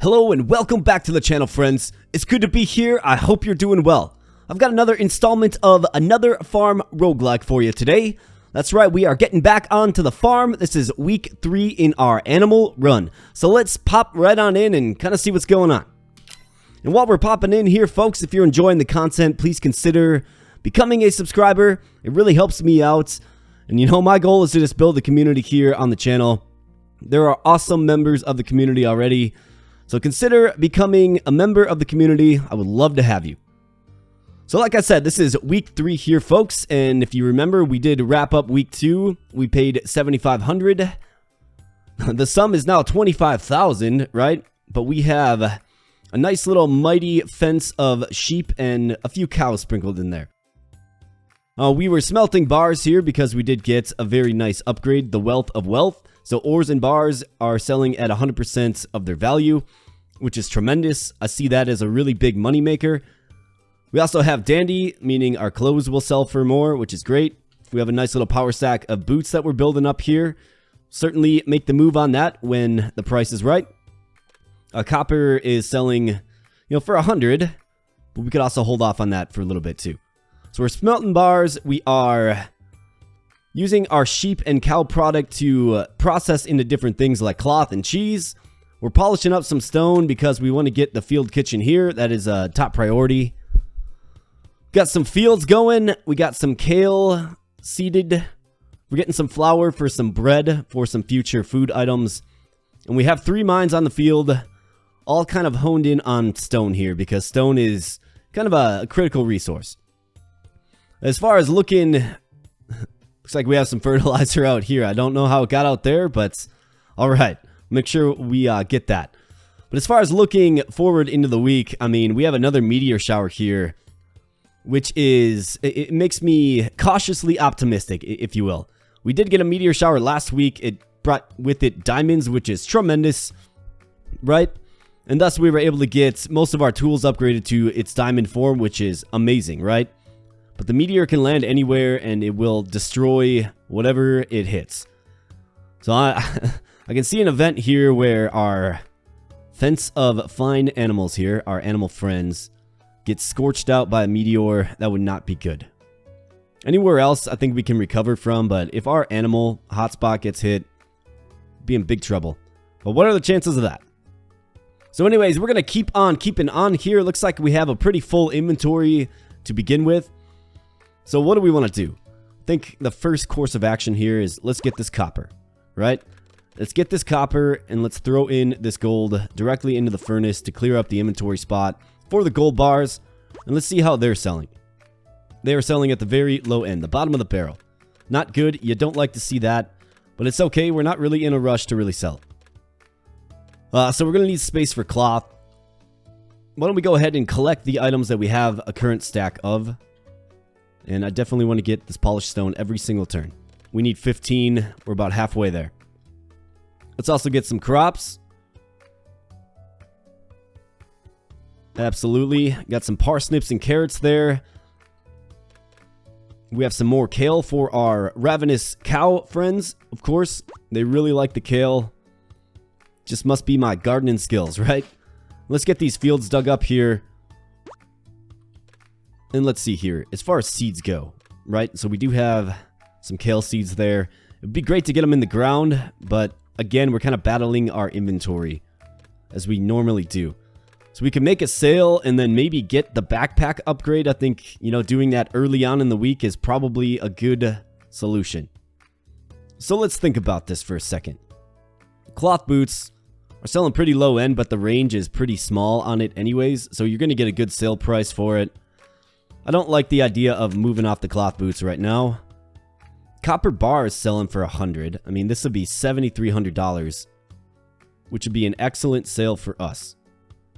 Hello and welcome back to the channel, friends. It's good to be here. I hope you're doing well. I've got another installment of another farm roguelike for you today. That's right, we are getting back onto the farm. This is week 3 in our animal run. So let's pop right on in and kind of see what's going on. And while we're popping in here, folks, if you're enjoying the content, please consider becoming a subscriber. It really helps me out. And you know, my goal is to just build a community here on the channel. There are awesome members of the community already. So consider becoming a member of the community. I would love to have you. So like I said, this is week 3 here, folks. And if you remember, we did wrap up week 2. We paid $7,500. The sum is now $25,000, right? But we have a nice little mighty fence of sheep and a few cows sprinkled in there. We were smelting bars here because we did get a very nice upgrade, the Wealth of Wealth. So ores and bars are selling at 100% of their value, which is tremendous. I see that as a really big money maker. We also have dandy, meaning our clothes will sell for more, which is great. We have a nice little power stack of boots that we're building up here. Certainly make the move on that when the price is right. Copper is selling, for 100, but we could also hold off on that for a little bit too. So we're smelting bars. We are using our sheep and cow product to process into different things like cloth and cheese. We're polishing up some stone because we want to get the field kitchen here. That is a top priority. Got some fields going. We got some kale seeded. We're getting some flour for some bread for some future food items. And we have 3 mines on the field, all kind of honed in on stone here because stone is kind of a critical resource. As far as looking, looks like we have some fertilizer out here. I don't know how it got out there, but all right. Make sure we get that. But as far as looking forward into the week, I mean, we have another meteor shower here, which is, it makes me cautiously optimistic, if you will. We did get a meteor shower last week. It brought with it diamonds, which is tremendous, right? And thus we were able to get most of our tools upgraded to its diamond form, which is amazing, right? But the meteor can land anywhere and it will destroy whatever it hits. So I can see an event here where our fence of fine animals here, our animal friends, get scorched out by a meteor. That would not be good. Anywhere else I think we can recover from, but if our animal hotspot gets hit, be in big trouble. But what are the chances of that? So anyways, we're going to keep on keeping on here. Looks like we have a pretty full inventory to begin with. So what do we want to do? I think the first course of action here is let's get this copper, right? Let's get this copper and let's throw in this gold directly into the furnace to clear up the inventory spot for the gold bars. And let's see how they're selling. They are selling at the very low end, the bottom of the barrel. Not good. You don't like to see that, but it's okay. We're not really in a rush to really sell. So we're going to need space for cloth. Why don't we go ahead and collect the items that we have a current stack of. And I definitely want to get this polished stone every single turn. We need 15. We're about halfway there. Let's also get some crops. Absolutely. Got some parsnips and carrots there. We have some more kale for our ravenous cow friends, of course. They really like the kale. Just must be my gardening skills, right? Let's get these fields dug up here. And let's see here, as far as seeds go, right? So we do have some kale seeds there. It'd be great to get them in the ground, but again, we're kind of battling our inventory as we normally do. So we can make a sale and then maybe get the backpack upgrade. I think, doing that early on in the week is probably a good solution. So let's think about this for a second. Cloth boots are selling pretty low end, but the range is pretty small on it anyways. So you're going to get a good sale price for it. I don't like the idea of moving off the cloth boots right now. Copper bar is selling for 100. I mean, this would be $7,300, which would be an excellent sale for us.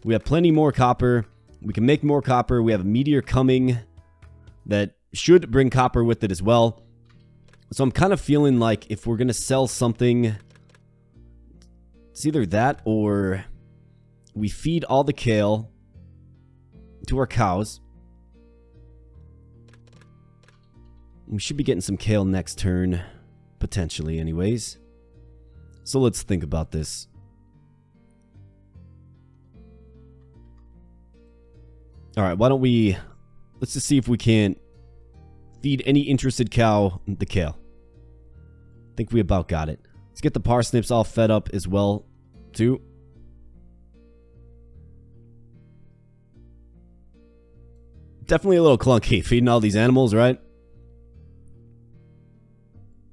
We have plenty more copper. We can make more copper. We have a meteor coming that should bring copper with it as well. So I'm kind of feeling like if we're going to sell something, it's either that or we feed all the kale to our cows. We should be getting some kale next turn, potentially anyways. So let's think about this. Alright, why don't we... Let's just see if we can't feed any interested cow the kale. I think we about got it. Let's get the parsnips all fed up as well, too. Definitely a little clunky feeding all these animals, right?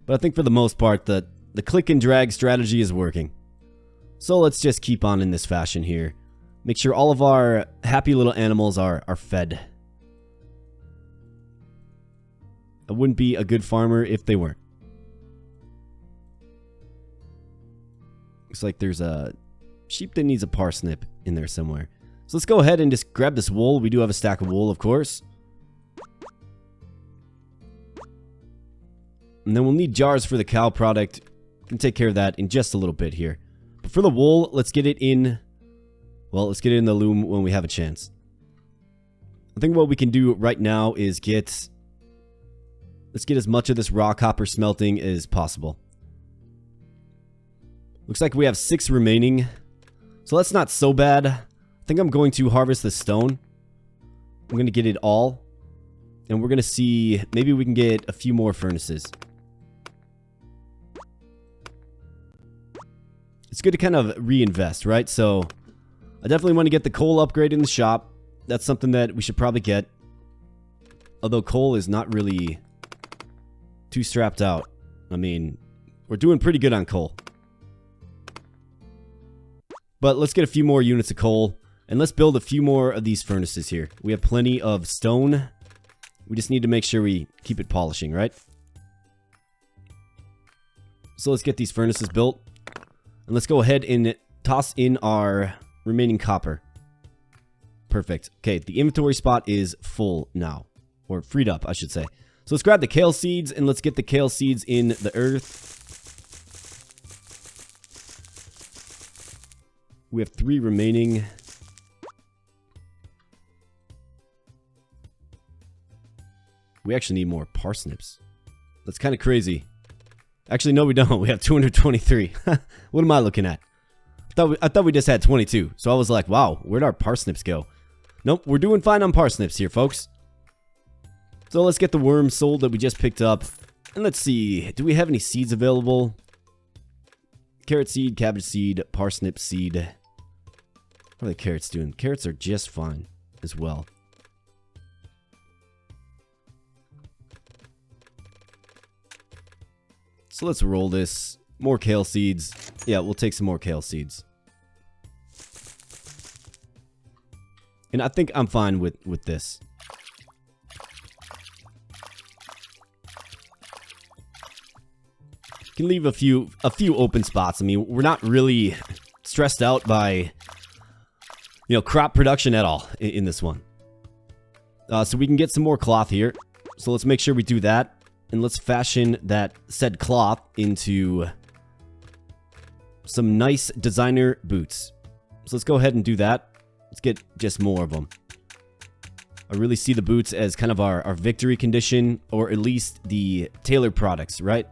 But I think for the most part, the click and drag strategy is working. So let's just keep on in this fashion here. Make sure all of our happy little animals are fed. I wouldn't be a good farmer if they weren't. Looks like there's a sheep that needs a parsnip in there somewhere. So let's go ahead and just grab this wool. We do have a stack of wool, of course. And then we'll need jars for the cow product. Can take care of that in just a little bit here. But for the wool, let's get it in... Well, let's get it in the loom when we have a chance. I think what we can do right now is get... Let's get as much of this raw copper smelting as possible. Looks like we have 6 remaining. So that's not so bad. I think I'm going to harvest the stone. I'm going to get it all. And we're going to see... Maybe we can get a few more furnaces. It's good to kind of reinvest, right? So, I definitely want to get the coal upgrade in the shop. That's something that we should probably get. Although coal is not really too strapped out. I mean, we're doing pretty good on coal. But let's get a few more units of coal. And let's build a few more of these furnaces here. We have plenty of stone. We just need to make sure we keep it polishing, right? So let's get these furnaces built. And let's go ahead and toss in our remaining copper. Perfect. Okay, the inventory spot is full now. Or freed up, I should say. So let's grab the kale seeds and let's get the kale seeds in the earth. We have 3 remaining. We actually need more parsnips. That's kind of crazy. Actually, no, we don't. We have 223. What am I looking at? I thought we just had 22. So I was like, wow, where'd our parsnips go? Nope, we're doing fine on parsnips here, folks. So let's get the worm sold that we just picked up. And let's see. Do we have any seeds available? Carrot seed, cabbage seed, parsnip seed. How are the carrots doing? Carrots are just fine as well. So let's roll this. More kale seeds. Yeah, we'll take some more kale seeds. And I think I'm fine with this. Can leave a few open spots. I mean, we're not really stressed out by, you know, crop production at all in this one. So we can get some more cloth here. So let's make sure we do that. And let's fashion that said cloth into some nice designer boots. So let's go ahead and do that. Let's get just more of them. I really see the boots as kind of our victory condition, or at least the tailored products, right?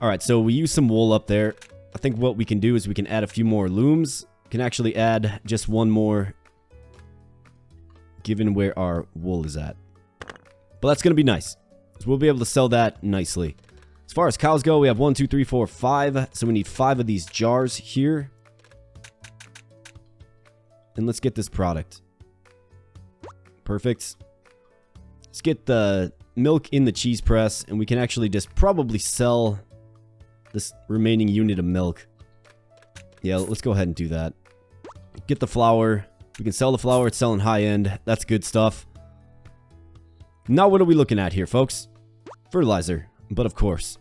Alright, so we use some wool up there. I think what we can do is we can add a few more looms. Can actually add just one more, given where our wool is at. But that's going to be nice. So we'll be able to sell that nicely. As far as cows go, we have 1, 2, 3, 4, 5. So we need 5 of these jars here. And let's get this product. Perfect. Let's get the milk in the cheese press. And we can actually just probably sell this remaining unit of milk. Yeah, let's go ahead and do that. Get the flour. We can sell the flour. It's selling high end. That's good stuff. Now what are we looking at here, folks? Fertilizer, but of course.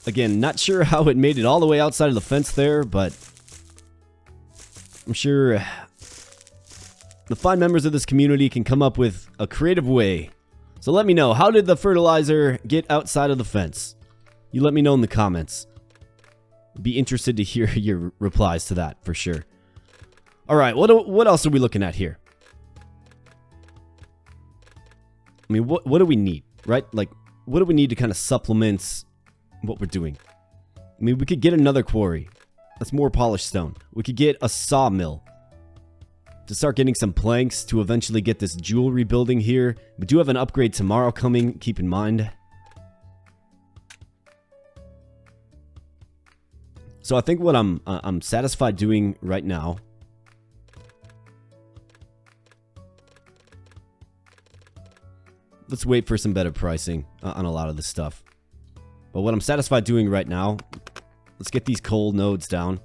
Again, not sure how it made it all the way outside of the fence there, but I'm sure the fine members of this community can come up with a creative way. So let me know, how did the fertilizer get outside of the fence? You let me know in the comments. Be interested to hear your replies to that, for sure. Alright, what else are we looking at here? I mean, what do we need, right? Like, what do we need to kind of supplement what we're doing? I mean, we could get another quarry. That's more polished stone. We could get a sawmill to start getting some planks to eventually get this jewelry building here. We do have an upgrade tomorrow coming, keep in mind. So I think what I'm satisfied doing right now, let's wait for some better pricing on a lot of this stuff. But what I'm satisfied doing right now, let's get these coal nodes down.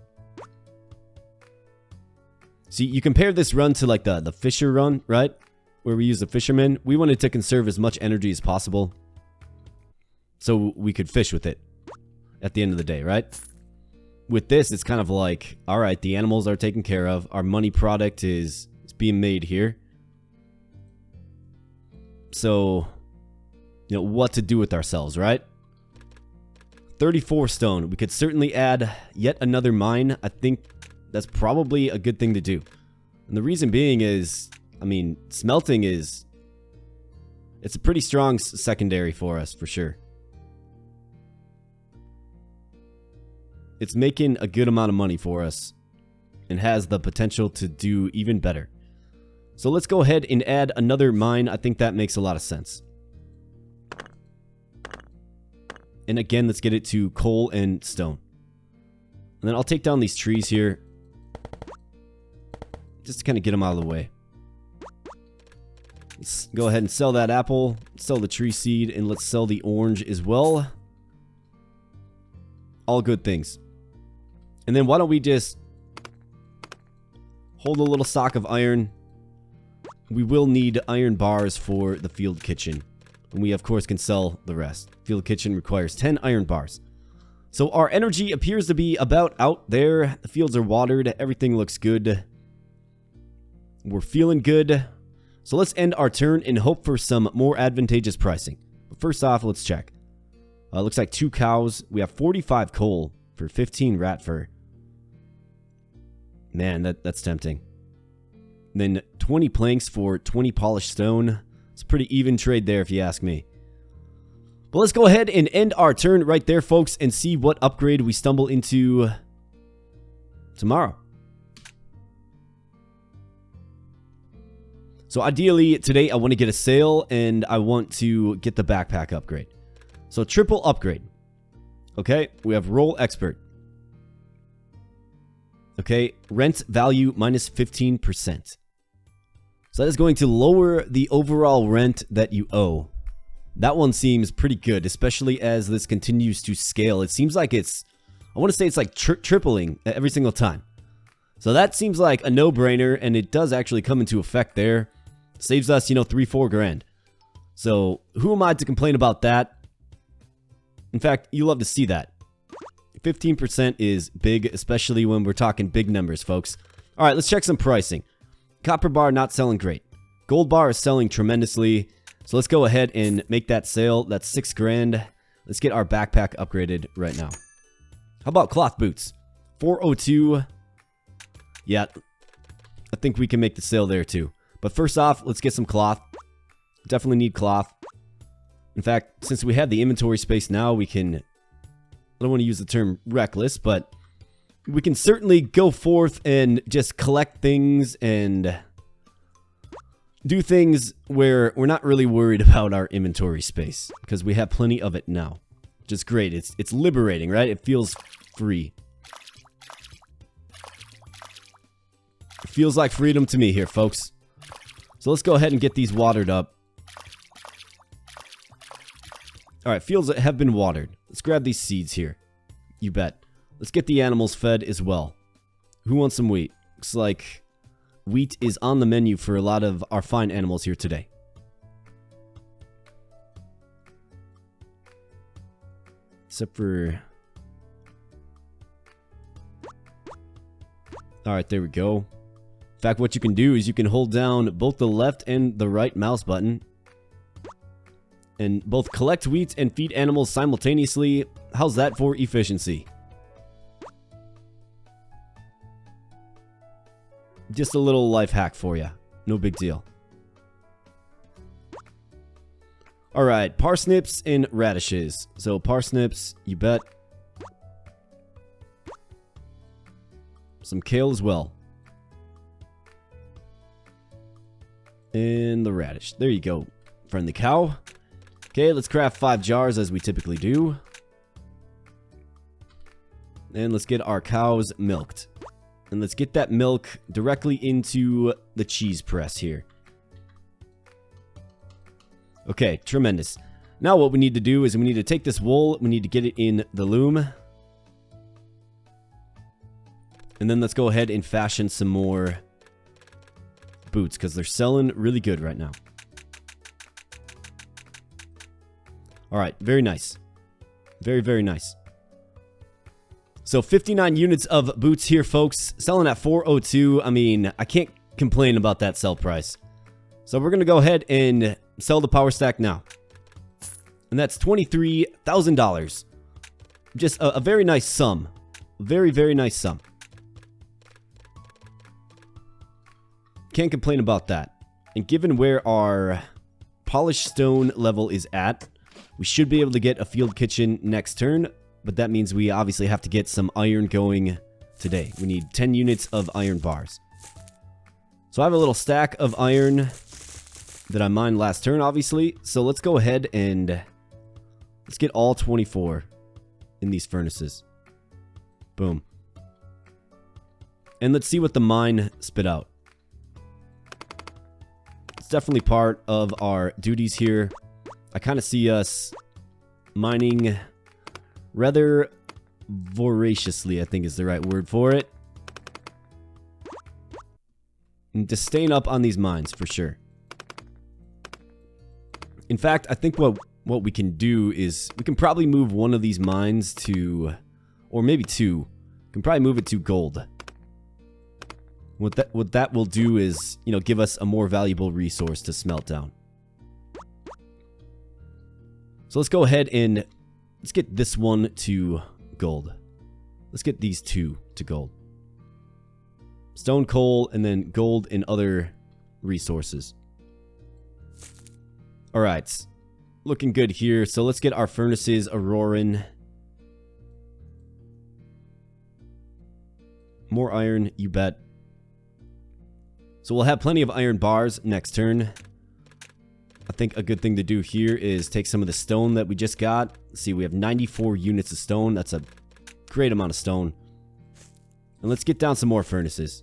See, you compare this run to like the fisher run, right? Where we use the fishermen. We wanted to conserve as much energy as possible so we could fish with it at the end of the day, right? With this, it's kind of like, all right, the animals are taken care of. Our money product is being made here. So, you know, what to do with ourselves, right? 34 stone. We could certainly add yet another mine. I think that's probably a good thing to do. And the reason being is, I mean, smelting is... it's a pretty strong secondary for us, for sure. It's making a good amount of money for us and has the potential to do even better. So let's go ahead and add another mine. I think that makes a lot of sense. And again, let's get it to coal and stone. And then I'll take down these trees here, just to kind of get them out of the way. Let's go ahead and sell that apple, sell the tree seed, and let's sell the orange as well. All good things. And then why don't we just hold a little stock of iron. We will need iron bars for the field kitchen. And we, of course, can sell the rest. Field kitchen requires 10 iron bars. So our energy appears to be about out there. The fields are watered. Everything looks good. We're feeling good. So let's end our turn and hope for some more advantageous pricing. But first off, let's check. Looks like 2 cows. We have 45 coal for 15 rat fur. Man, that's tempting. And then 20 planks for 20 polished stone. It's a pretty even trade there if you ask me. But let's go ahead and end our turn right there, folks, and see what upgrade we stumble into tomorrow. So ideally, today I want to get a sail and I want to get the backpack upgrade. So triple upgrade. Okay, we have roll expert. Okay, rent value minus 15%. So that is going to lower the overall rent that you owe. That one seems pretty good, especially as this continues to scale. It seems like it's, I want to say it's like tripling every single time. So that seems like a no-brainer, and it does actually come into effect there. Saves us, you know, 3-4 grand. So who am I to complain about that? In fact, you love to see that. 15% is big, especially when we're talking big numbers, folks. All right, let's check some pricing. Copper bar not selling great. Gold bar is selling tremendously. So let's go ahead and make that sale. That's 6 grand. Let's get our backpack upgraded right now. How about cloth boots? 402. Yeah, I think we can make the sale there too. But first off, let's get some cloth. Definitely need cloth. In fact, since we have the inventory space now, we can... I don't want to use the term reckless, but we can certainly go forth and just collect things and do things where we're not really worried about our inventory space, because we have plenty of it now, which is great. It's liberating, right? It feels free. It feels like freedom to me here, folks. So let's go ahead and get these watered up. Alright, fields that have been watered. Let's grab these seeds here. You bet. Let's get the animals fed as well. Who wants some wheat? Looks like wheat is on the menu for a lot of our fine animals here today. Except for... Alright, there we go. In fact, what you can do is you can hold down both the left and the right mouse button and both collect wheat and feed animals simultaneously. How's that for efficiency? Just a little life hack for you. No big deal. Alright, parsnips and radishes. So parsnips, you bet. Some kale as well. And the radish. There you go, friendly cow. Okay, let's craft 5 jars as we typically do. And let's get our cows milked. And let's get that milk directly into the cheese press here. Okay, tremendous. Now what we need to do is we need to take this wool, we need to get it in the loom. And then let's go ahead and fashion some more boots, because they're selling really good right now. Alright, very nice. Very, very nice. So 59 units of boots here, folks. Selling at 402. I mean, I can't complain about that sell price. So we're going to go ahead and sell the power stack now. And that's $23,000. Just a very nice sum. Very, very nice sum. Can't complain about that. And given where our polished stone level is at, we should be able to get a field kitchen next turn. But that means we obviously have to get some iron going today. We need 10 units of iron bars. So I have a little stack of iron that I mined last turn, obviously. So let's go ahead and let's get all 24 in these furnaces. Boom. And let's see what the mine spit out. It's definitely part of our duties here. I kind of see us mining rather voraciously, I think is the right word for it. And just staying up on these mines for sure. In fact, I think what we can do is we can probably move one of these mines to, or maybe two. We can probably move it to gold. What that will do is, you know, give us a more valuable resource to smelt down. So let's go ahead and let's get this one to gold. Let's get these two to gold. Stone, coal, and then gold and other resources. Alright. Looking good here. So let's get our furnaces a-roaring. More iron, you bet. So we'll have plenty of iron bars next turn. I think a good thing to do here is take some of the stone that we just got. Let's see, we have 94 units of stone. That's a great amount of stone. And let's get down some more furnaces.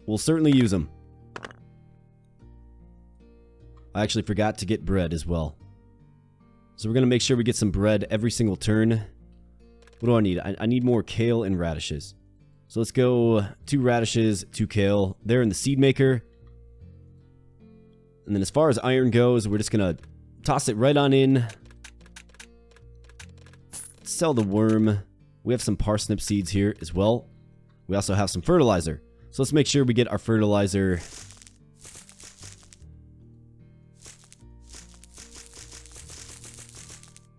We'll certainly use them. I actually forgot to get bread as well. So we're going to make sure we get some bread every single turn. What do I need? I need more kale and radishes. So let's go 2 radishes, 2 kale. They're in the seed maker. And then as far as iron goes, we're just going to toss it right on in. Sell the worm. We have some parsnip seeds here as well. We also have some fertilizer. So let's make sure we get our fertilizer.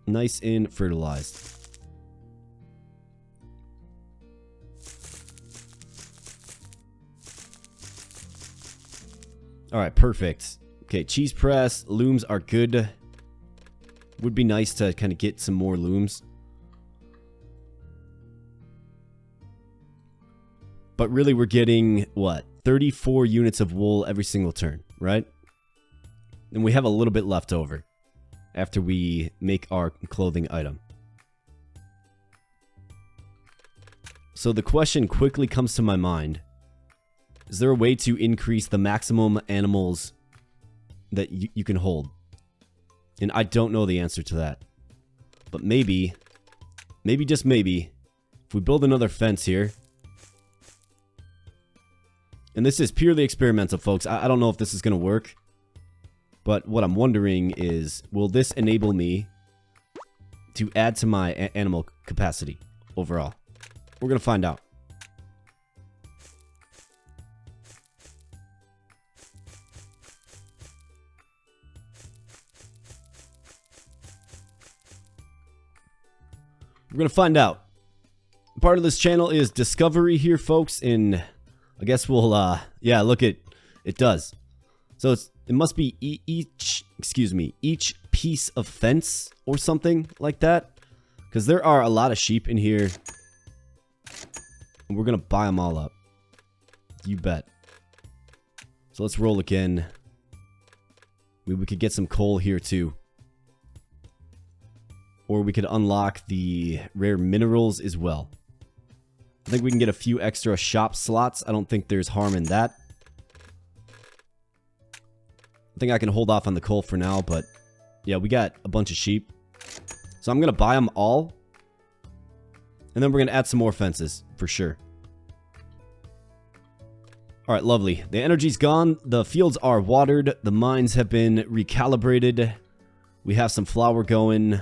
Nice and fertilized. Alright, perfect. Okay, cheese press. Looms are good. Would be nice to kind of get some more looms. But really we're getting, what, 34 units of wool every single turn, right? And we have a little bit left over after we make our clothing item. So the question quickly comes to my mind. Is there a way to increase the maximum animals that you can hold? And I don't know the answer to that. But maybe, just maybe, if we build another fence here. And this is purely experimental, folks. I don't know if this is going to work. But what I'm wondering is, will this enable me to add to my animal capacity overall? We're going to find out. We're going to find out. Part of this channel is discovery here, folks, and I guess we'll, yeah, look, it does. So it must be each piece of fence or something like that. Because there are a lot of sheep in here. And we're going to buy them all up. You bet. So let's roll again. Maybe we could get some coal here too. Or we could unlock the rare minerals as well. I think we can get a few extra shop slots. I don't think there's harm in that. I think I can hold off on the coal for now, but yeah, we got a bunch of sheep. So I'm going to buy them all. And then we're going to add some more fences for sure. All right, lovely. The energy's gone. The fields are watered. The mines have been recalibrated. We have some flour going.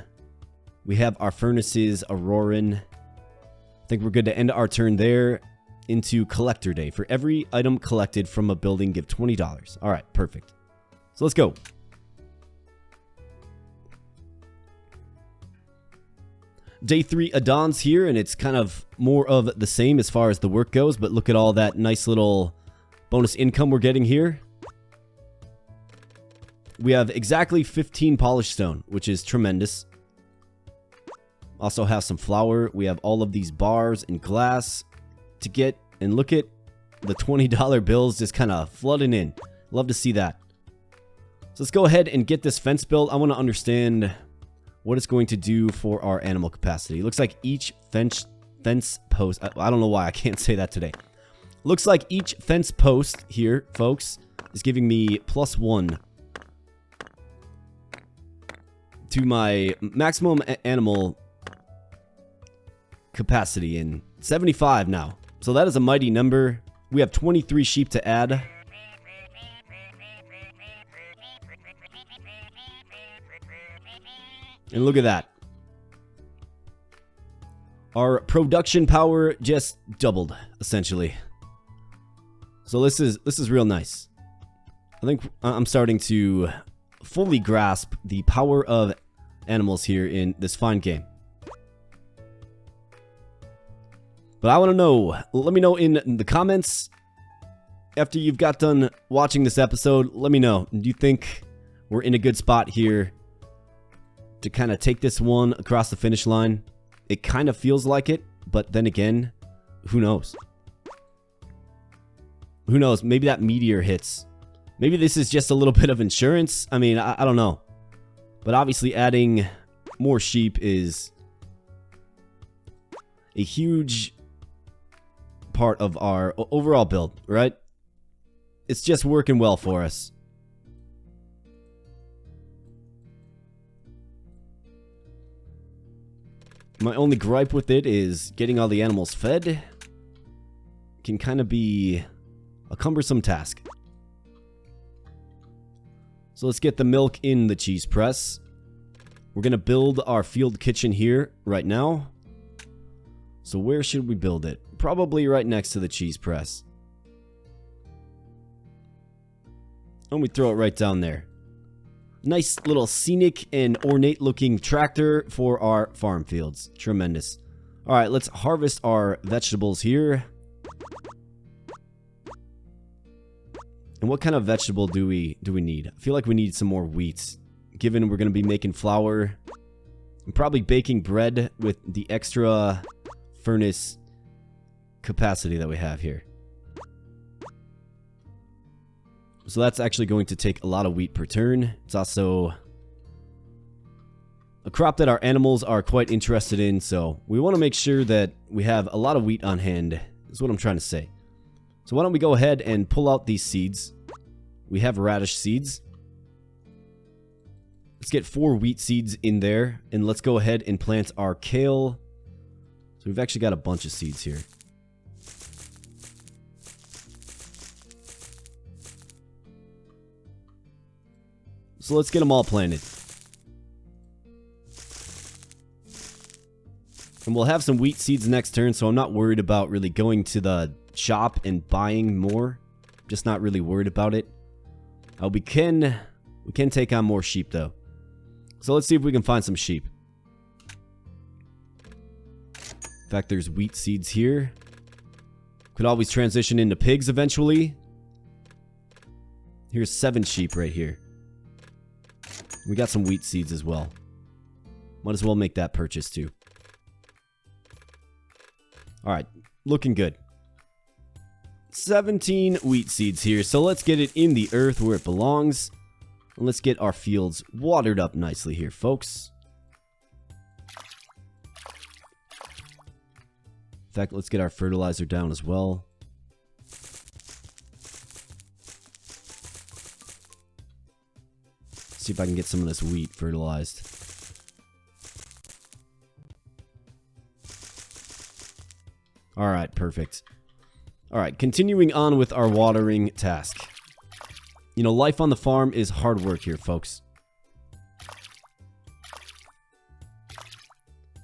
We have our furnaces a-roaring. I think we're good to end our turn there into collector day. For every item collected from a building, give $20. All right, perfect. So let's go. Day 3 Adon's here, and it's kind of more of the same as far as the work goes, but look at all that nice little bonus income we're getting here. We have exactly 15 polished stone, which is tremendous. Also have some flour. We have all of these bars and glass to get, and look at the $20 bills just kind of flooding in. Love to see that. So let's go ahead and get this fence built. I want to understand what it's going to do for our animal capacity. It looks like each fence post... I don't know why I can't say that today. Looks like each fence post here, folks, is giving me +1 to my maximum animal capacity, and 75 now. So that is a mighty number. We have 23 sheep to add. And look at that. Our production power just doubled, essentially. So this is real nice. I think I'm starting to fully grasp the power of animals here in this fine game. But I want to know, let me know in the comments after you've got done watching this episode. Let me know, do you think we're in a good spot here to kind of take this one across the finish line? It kind of feels like it, but then again, who knows? Who knows? Maybe that meteor hits. Maybe this is just a little bit of insurance. I mean, I don't know. But obviously adding more sheep is a huge part of our overall build, right? It's just working well for us. My only gripe with it is getting all the animals fed can kind of be a cumbersome task. So let's get the milk in the cheese press. We're going to build our field kitchen here right now. So where should we build it? Probably right next to the cheese press. And we throw it right down there. Nice little scenic and ornate looking tractor for our farm fields. Tremendous. All right, let's harvest our vegetables here. And what kind of vegetable do we need? I feel like we need some more wheat, given we're going to be making flour and probably baking bread with the extra furnace capacity that we have here. So that's actually going to take a lot of wheat per turn. It's also a crop that our animals are quite interested in, so we want to make sure that we have a lot of wheat on hand, is what I'm trying to say. So why don't we go ahead and pull out these seeds. We have radish seeds. Let's get 4 wheat seeds in there, and let's go ahead and plant our kale. So we've actually got a bunch of seeds here. So let's get them all planted. And we'll have some wheat seeds next turn, so I'm not worried about really going to the shop and buying more. Just not really worried about it. We can take on more sheep though. So let's see if we can find some sheep. In fact, there's wheat seeds here. Could always transition into pigs eventually. Here's 7 sheep right here. We got some wheat seeds as well. Might as well make that purchase too. Alright, looking good. 17 wheat seeds here, so let's get it in the earth where it belongs. And let's get our fields watered up nicely here, folks. In fact, let's get our fertilizer down as well. See if I can get some of this wheat fertilized. Alright, perfect. Alright, continuing on with our watering task. You know, life on the farm is hard work here, folks.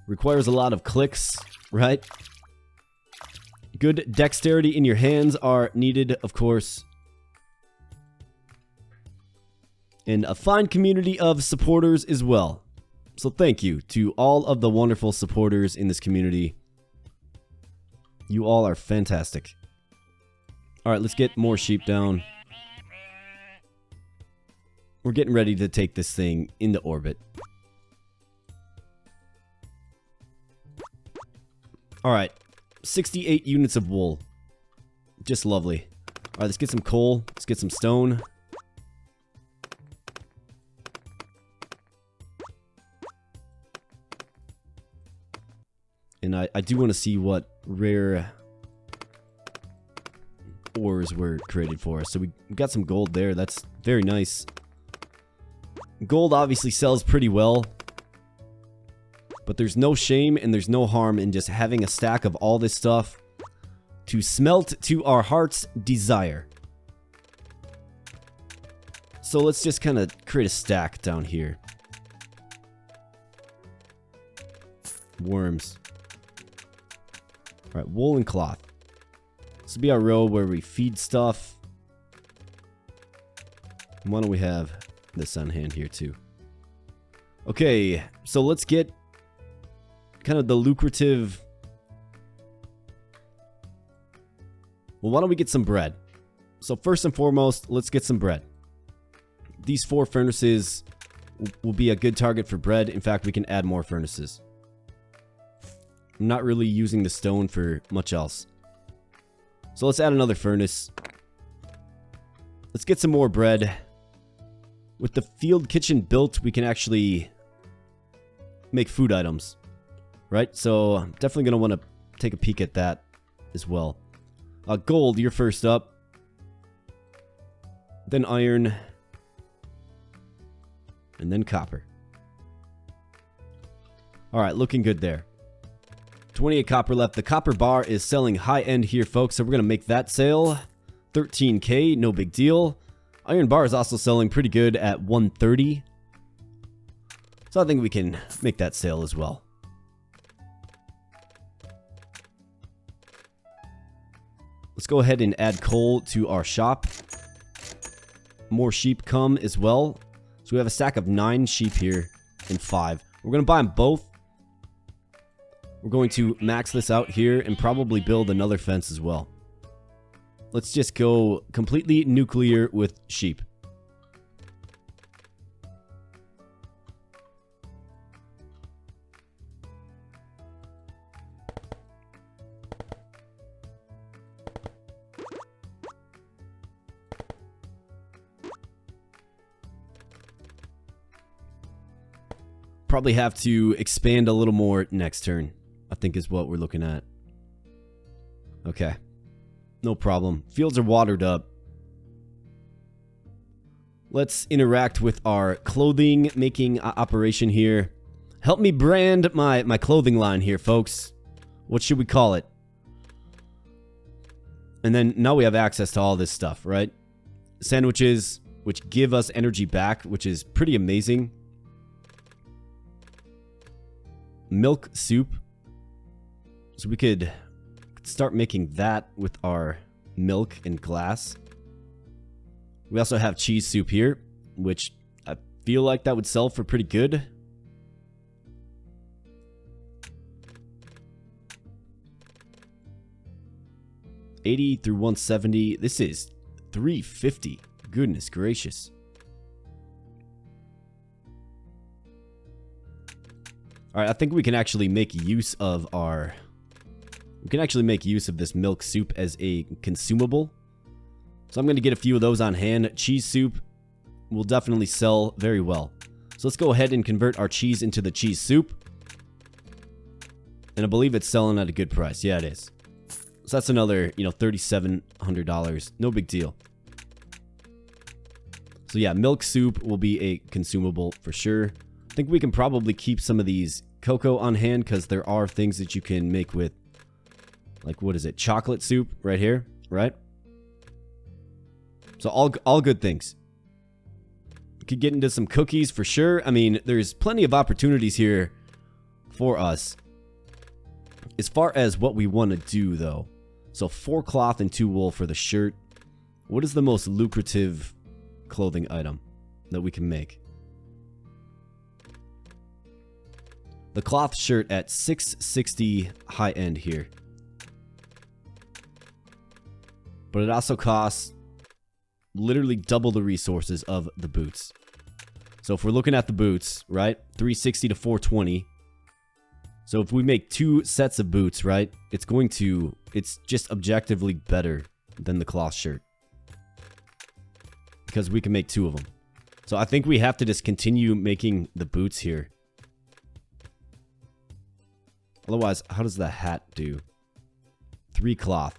Requires a lot of clicks, right? Good dexterity in your hands are needed, of course. And a fine community of supporters as well. So thank you to all of the wonderful supporters in this community. You all are fantastic. Alright, let's get more sheep down. We're getting ready to take this thing into orbit. Alright, 68 units of wool. Just lovely. Alright, let's get some coal. Let's get some stone. And I do want to see what rare ores were created for us. So we got some gold there. That's very nice. Gold obviously sells pretty well. But there's no shame and there's no harm in just having a stack of all this stuff to smelt to our heart's desire. So let's just kind of create a stack down here. Worms. Alright, wool and cloth. This will be our row where we feed stuff. And why don't we have this on hand here too? Okay, so let's get kind of the lucrative... Well, why don't we get some bread? So first and foremost, let's get some bread. These 4 furnaces will be a good target for bread. In fact, we can add more furnaces. I'm not really using the stone for much else. So let's add another furnace. Let's get some more bread. With the field kitchen built, we can actually make food items. Right? So I'm definitely going to want to take a peek at that as well. Gold, you're first up. Then iron. And then copper. Alright, looking good there. 28 copper left. The copper bar is selling high end here, folks. So we're going to make that sale. 13k, no big deal. Iron bar is also selling pretty good at 130. So I think we can make that sale as well. Let's go ahead and add coal to our shop. More sheep come as well. So we have a stack of 9 sheep here and 5. We're going to buy them both. We're going to max this out here and probably build another fence as well. Let's just go completely nuclear with sheep. Probably have to expand a little more next turn, I think is what we're looking at. Okay. No problem. Fields are watered up. Let's interact with our clothing making operation here. Help me brand my clothing line here, folks. What should we call it? And then now we have access to all this stuff, right? Sandwiches, which give us energy back, which is pretty amazing. Milk soup. So we could start making that with our milk and glass. We also have cheese soup here, which I feel like that would sell for pretty good. $80 through $170. This is $350. Goodness gracious. Alright, I think we can actually make use of our... We can actually make use of this milk soup as a consumable. So I'm going to get a few of those on hand. Cheese soup will definitely sell very well. So let's go ahead and convert our cheese into the cheese soup. And I believe it's selling at a good price. Yeah, it is. So that's another, $3,700. No big deal. So yeah, milk soup will be a consumable for sure. I think we can probably keep some of these cocoa on hand because there are things that you can make with, like, what is it? Chocolate soup right here, right? So all good things. We could get into some cookies for sure. I mean, there's plenty of opportunities here for us. As far as what we want to do, though. So 4 cloth and 2 wool for the shirt. What is the most lucrative clothing item that we can make? The cloth shirt at $660 high end here. But it also costs literally double the resources of the boots. So if we're looking at the boots, right? $360 to $420. So if we make 2 sets of boots, right? It's just objectively better than the cloth shirt. Because we can make 2 of them. So I think we have to just continue making the boots here. Otherwise, how does the hat do? 3 cloth.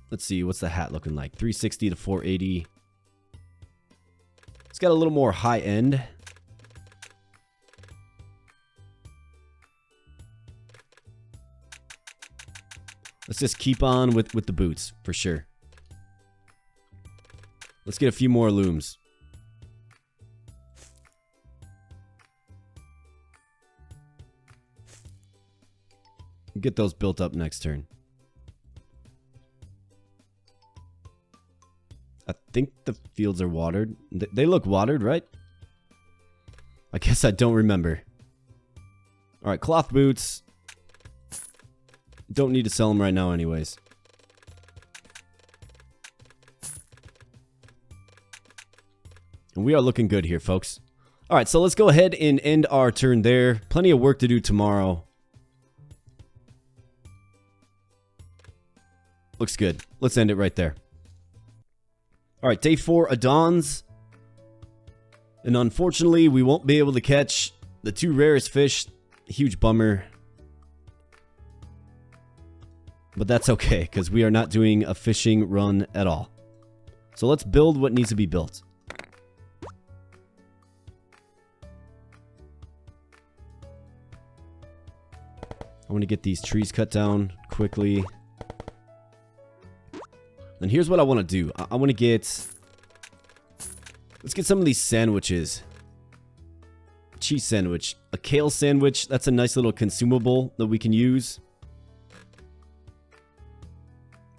Let's see, what's the hat looking like? $360 to $480. It's got a little more high end. Let's just keep on with the boots, for sure. Let's get a few more looms. Get those built up next turn. I think the fields are watered. They look watered, right? I guess I don't remember. Alright, cloth boots. Don't need to sell them right now anyways. And we are looking good here, folks. Alright, so let's go ahead and end our turn there. Plenty of work to do tomorrow. Looks good. Let's end it right there. Alright, day 4 adawns. And unfortunately, we won't be able to catch the 2 rarest fish. Huge bummer. But that's okay, because we are not doing a fishing run at all. So let's build what needs to be built. I want to get these trees cut down quickly. And here's what I want to do. I want to get... Let's get some of these sandwiches. Cheese sandwich. A kale sandwich. That's a nice little consumable that we can use.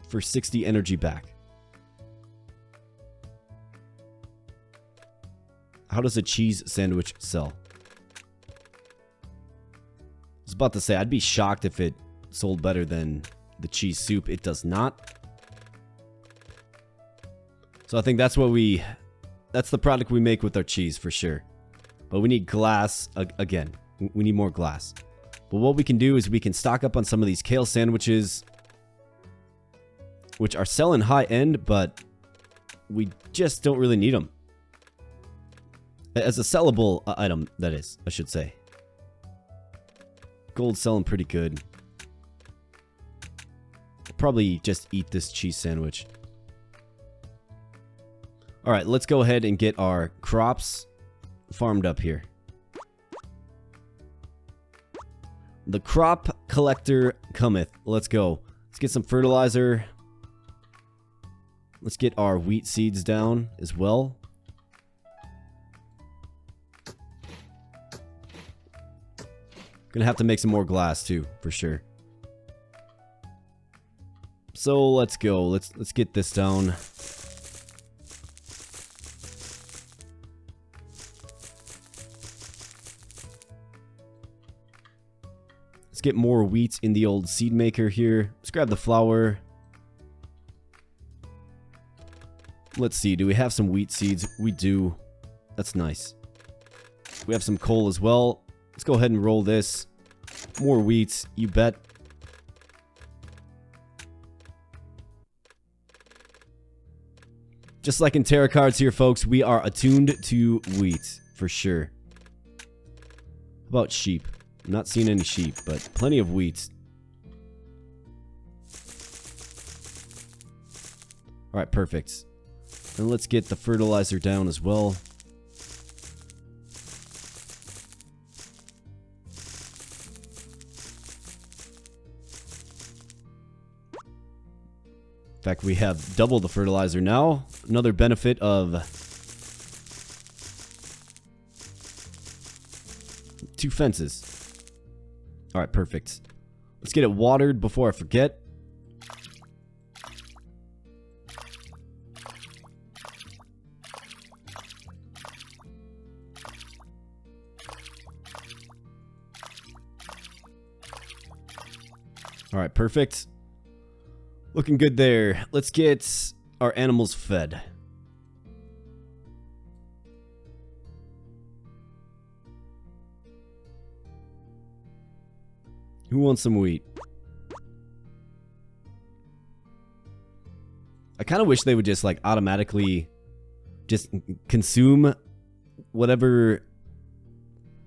For 60 energy back. How does a cheese sandwich sell? I was about to say, I'd be shocked if it sold better than the cheese soup. It does not. So I think that's what that's the product we make with our cheese for sure. But we need glass again. We need more glass. But what we can do is we can stock up on some of these kale sandwiches, which are selling high end, but we just don't really need them. As a sellable item, that is, I should say. Gold's selling pretty good. I'll probably just eat this cheese sandwich. Alright, let's go ahead and get our crops farmed up here. The crop collector cometh. Let's go. Let's get some fertilizer. Let's get our wheat seeds down as well. Gonna have to make some more glass too, for sure. So let's go. Let's get this down. Let's get more wheat in the old seed maker here. Let's grab the flour. Let's see, do we have some wheat seeds? We do. That's nice. We have some coal as well. Let's go ahead and roll this. More wheat, you bet. Just like in tarot cards here, folks, we are attuned to wheat, for sure. How about sheep? I'm not seeing any sheep, but plenty of wheat. Alright, perfect. And let's get the fertilizer down as well. In fact, we have double the fertilizer now. Another benefit of 2 fences. Alright, perfect. Let's get it watered before I forget. Alright, perfect. Looking good there. Let's get our animals fed. Who wants some wheat? I kind of wish they would just like automatically just consume whatever,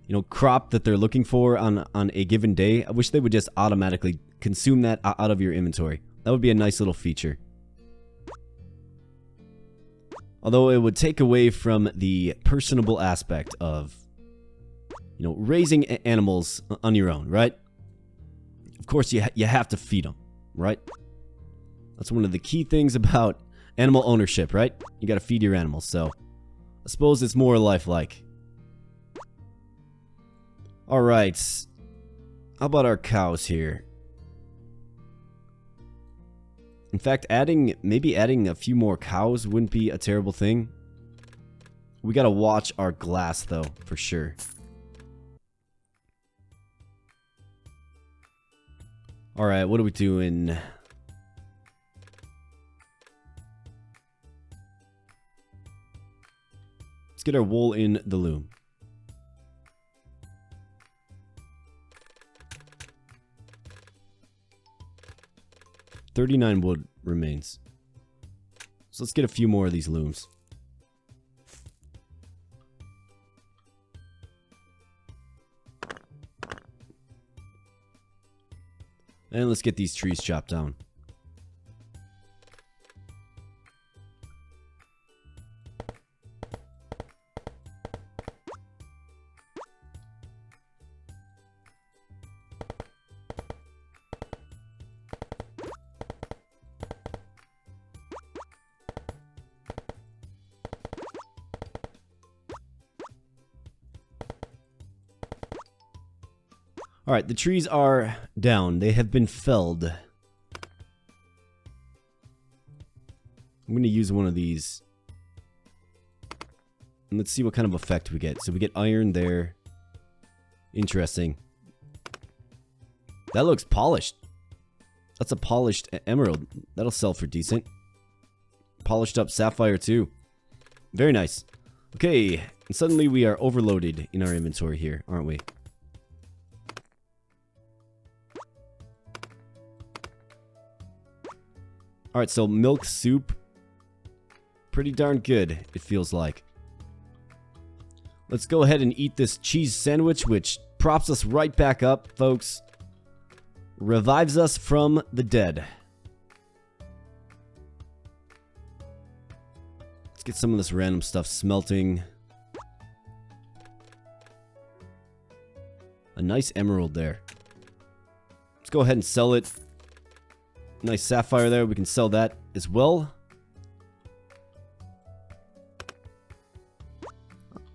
you know, crop that they're looking for on a given day. I wish they would just automatically consume that out of your inventory. That would be a nice little feature. Although it would take away from the personable aspect of, you know, raising animals on your own, right? Of course, you have to feed them, right? That's one of the key things about animal ownership, right? You gotta feed your animals, so I suppose it's more lifelike. Alright. How about our cows here? In fact, maybe adding a few more cows wouldn't be a terrible thing. We gotta watch our glass, though, for sure. Alright, what are we doing? Let's get our wool in the loom. $39 wood remains. So let's get a few more of these looms. And let's get these trees chopped down. Alright, the trees are down. They have been felled. I'm going to use one of these. And let's see what kind of effect we get. So we get iron there. Interesting. That looks polished. That's a polished emerald. That'll sell for decent. Polished up sapphire too. Very nice. Okay, and suddenly we are overloaded in our inventory here, aren't we? Alright, so milk soup. Pretty darn good, it feels like. Let's go ahead and eat this cheese sandwich, which props us right back up, folks. Revives us from the dead. Let's get some of this random stuff smelting. A nice emerald there. Let's go ahead and sell it. Nice sapphire there. We can sell that as well.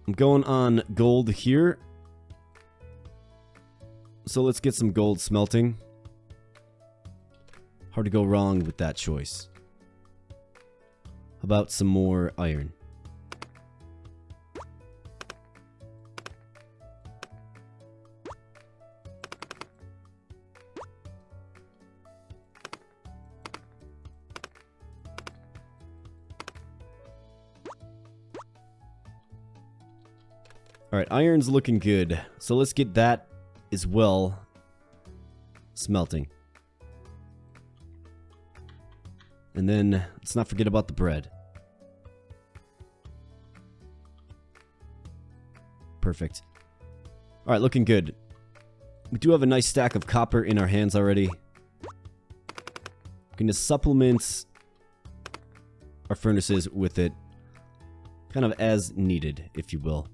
I'm going on gold here. So let's get some gold smelting. Hard to go wrong with that choice. How about some more iron? Alright, iron's looking good. So let's get that as well smelting. And then let's not forget about the bread. Perfect. Alright, looking good. We do have a nice stack of copper in our hands already. We're going to supplement our furnaces with it kind of as needed, if you will.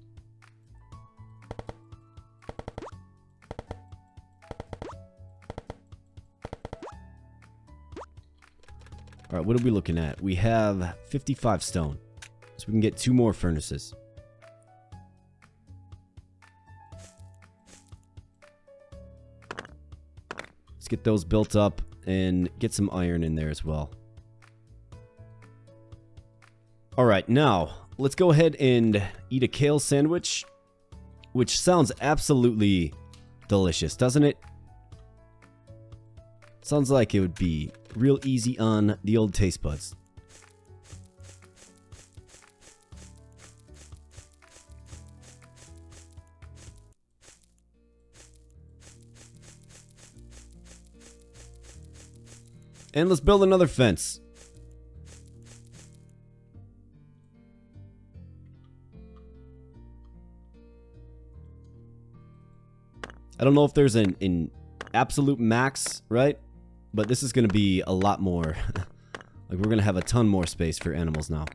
Alright, what are we looking at? We have 55 stone. So we can get 2 more furnaces. Let's get those built up and get some iron in there as well. Alright, now let's go ahead and eat a kale sandwich, which sounds absolutely delicious, doesn't it? Sounds like it would be real easy on the old taste buds. And let's build another fence. I don't know if there's an absolute max, right? But this is going to be a lot more. Like, we're going to have a ton more space for animals now.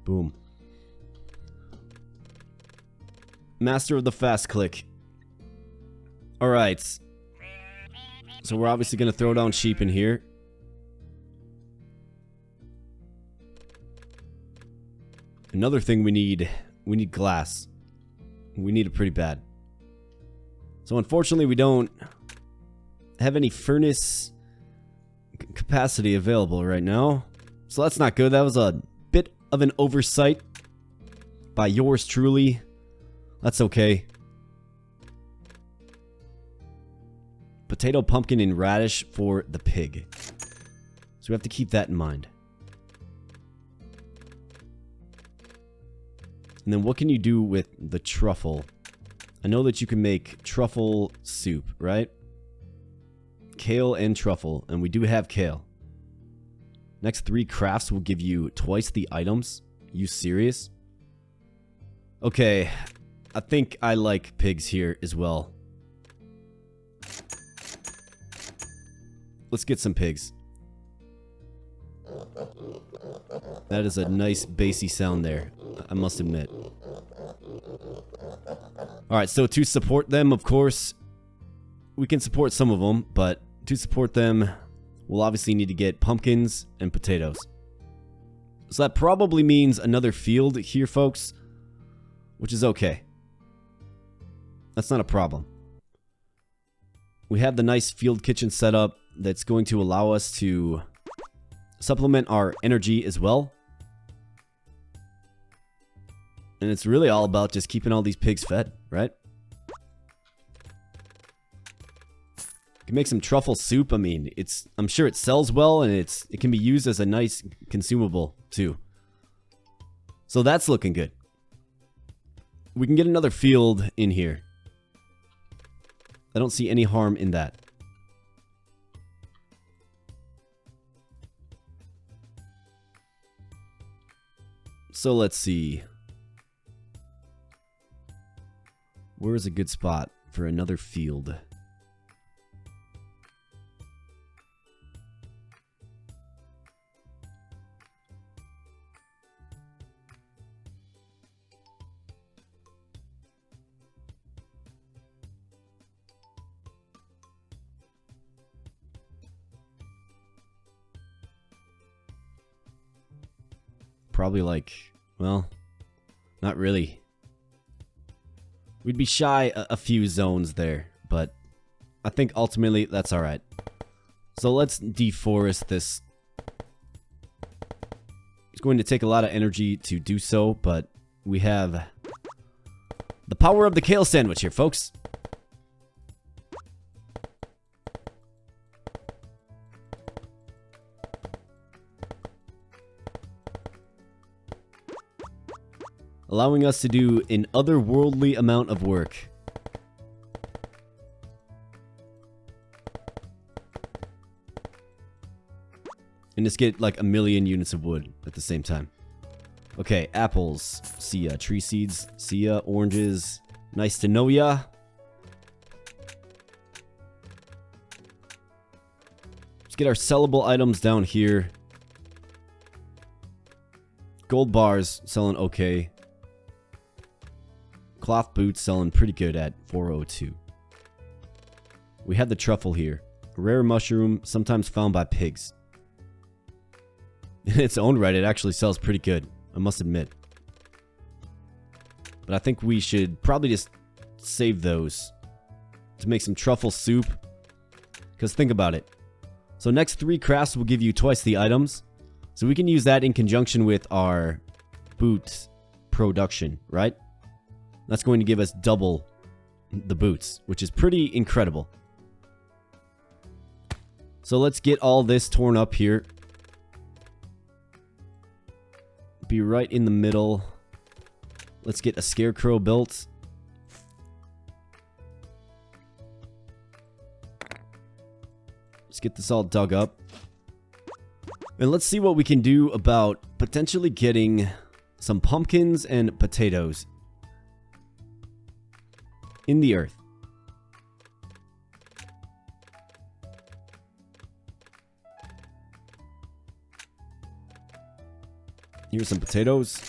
Boom. Master of the fast click. Alright. So we're obviously going to throw down sheep in here. Another thing we need glass. We need it pretty bad. So unfortunately we don't have any furnace capacity available right now. So that's not good. That was a bit of an oversight by yours truly. That's okay. Potato, pumpkin, and radish for the pig. So we have to keep that in mind. And then what can you do with the truffle? I know that you can make truffle soup, right? Kale and truffle, and we do have kale. Next 3 crafts will give you twice the items. You serious? Okay, I think I like pigs here as well. Let's get some pigs. That is a nice bassy sound there, I must admit. Alright, so to support them, of course, we can support some of them, but to support them, we'll obviously need to get pumpkins and potatoes. So that probably means another field here, folks, which is okay. That's not a problem. We have the nice field kitchen set up that's going to allow us to supplement our energy as well. And it's really all about just keeping all these pigs fed, right? You can make some truffle soup. I mean, I'm sure it sells well, and it can be used as a nice consumable too. So that's looking good. We can get another field in here. I don't see any harm in that. So let's see. Where is a good spot for another field? Probably like, well, not really. We'd be shy a few zones there, but I think ultimately that's alright. So let's deforest this. It's going to take a lot of energy to do so, but we have the power of the kale sandwich here, folks. allowing us to do an otherworldly amount of work. And just get like 1,000,000 units of wood at the same time. Okay, apples. See ya. Tree seeds. See ya. Oranges. Nice to know ya. Let's get our sellable items down here. Gold bars selling okay. Cloth boots selling pretty good at 402. We had the truffle here. A rare mushroom, sometimes found by pigs. In its own right, it actually sells pretty good, I must admit. But I think we should probably just save those to make some truffle soup. Because think about it. So next 3 crafts will give you twice the items. So we can use that in conjunction with our boot production, right? That's going to give us double the boots, which is pretty incredible. So let's get all this torn up here. Be right in the middle. Let's get a scarecrow built. Let's get this all dug up. And let's see what we can do about potentially getting some pumpkins and potatoes in the earth. Here's some potatoes.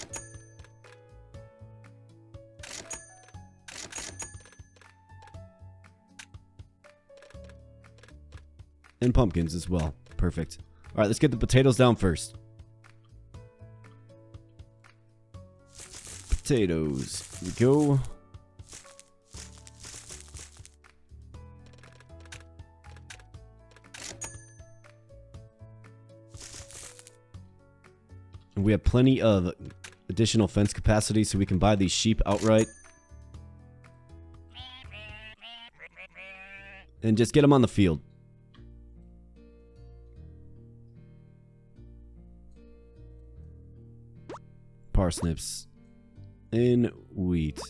And pumpkins as well. Perfect. Alright, let's get the potatoes down first. Potatoes. Here we go. And we have plenty of additional fence capacity, so we can buy these sheep outright. And just get them on the field. Parsnips. And wheat.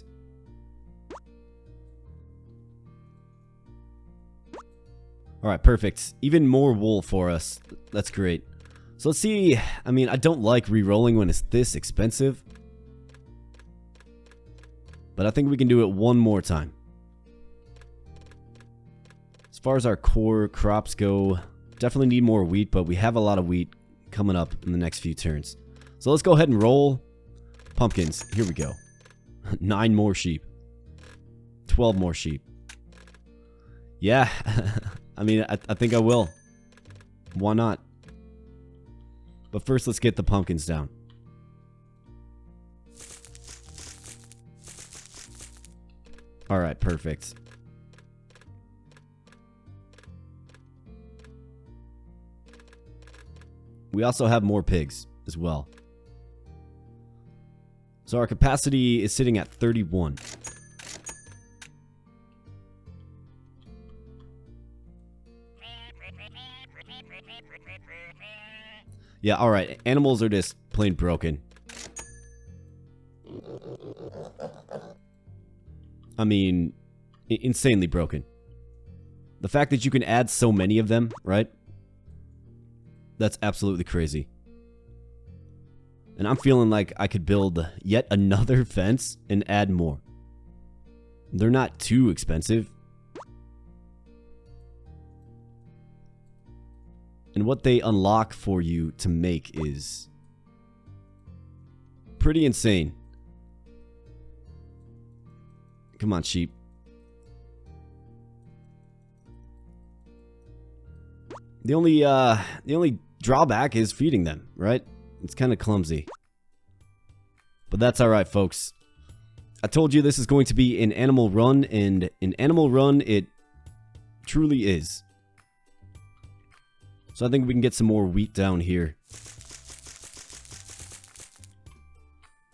Alright, perfect. Even more wool for us. That's great. So let's see. I mean, I don't like re-rolling when it's this expensive. But I think we can do it one more time. As far as our core crops go, definitely need more wheat, but we have a lot of wheat coming up in the next few turns. So let's go ahead and roll. Pumpkins. Here we go. 9 more sheep. 12 more sheep. Yeah. I mean, I think I will. Why not? But first, let's get the pumpkins down. Alright, perfect. We also have more pigs as well. So our capacity is sitting at 31. Yeah, alright. Animals are just plain broken. I mean, insanely broken. The fact that you can add so many of them, right? That's absolutely crazy. And I'm feeling like I could build yet another fence and add more. They're not too expensive. And what they unlock for you to make is pretty insane. Come on, sheep. The only drawback is feeding them, right? It's kind of clumsy. But that's alright, folks. I told you this is going to be an animal run, and an animal run it truly is. So I think we can get some more wheat down here.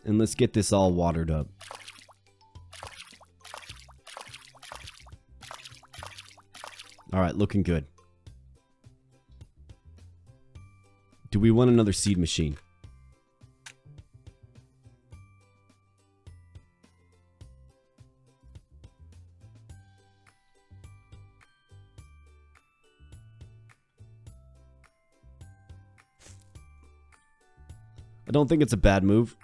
And let's get this all watered up. Alright, looking good. Do we want another seed machine? I don't think it's a bad move.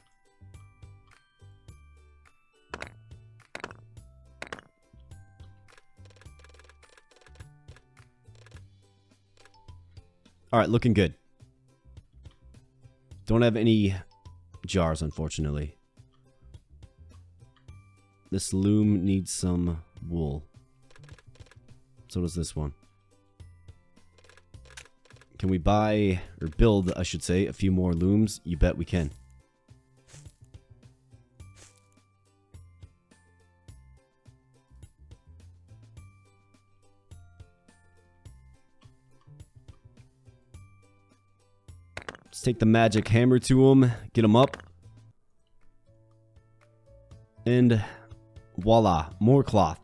Alright, looking good. Don't have any jars, unfortunately. This loom needs some wool. So does this one. Can we buy, or build, I should say, a few more looms? You bet we can. Let's take the magic hammer to him, get him up. And voila, more cloth.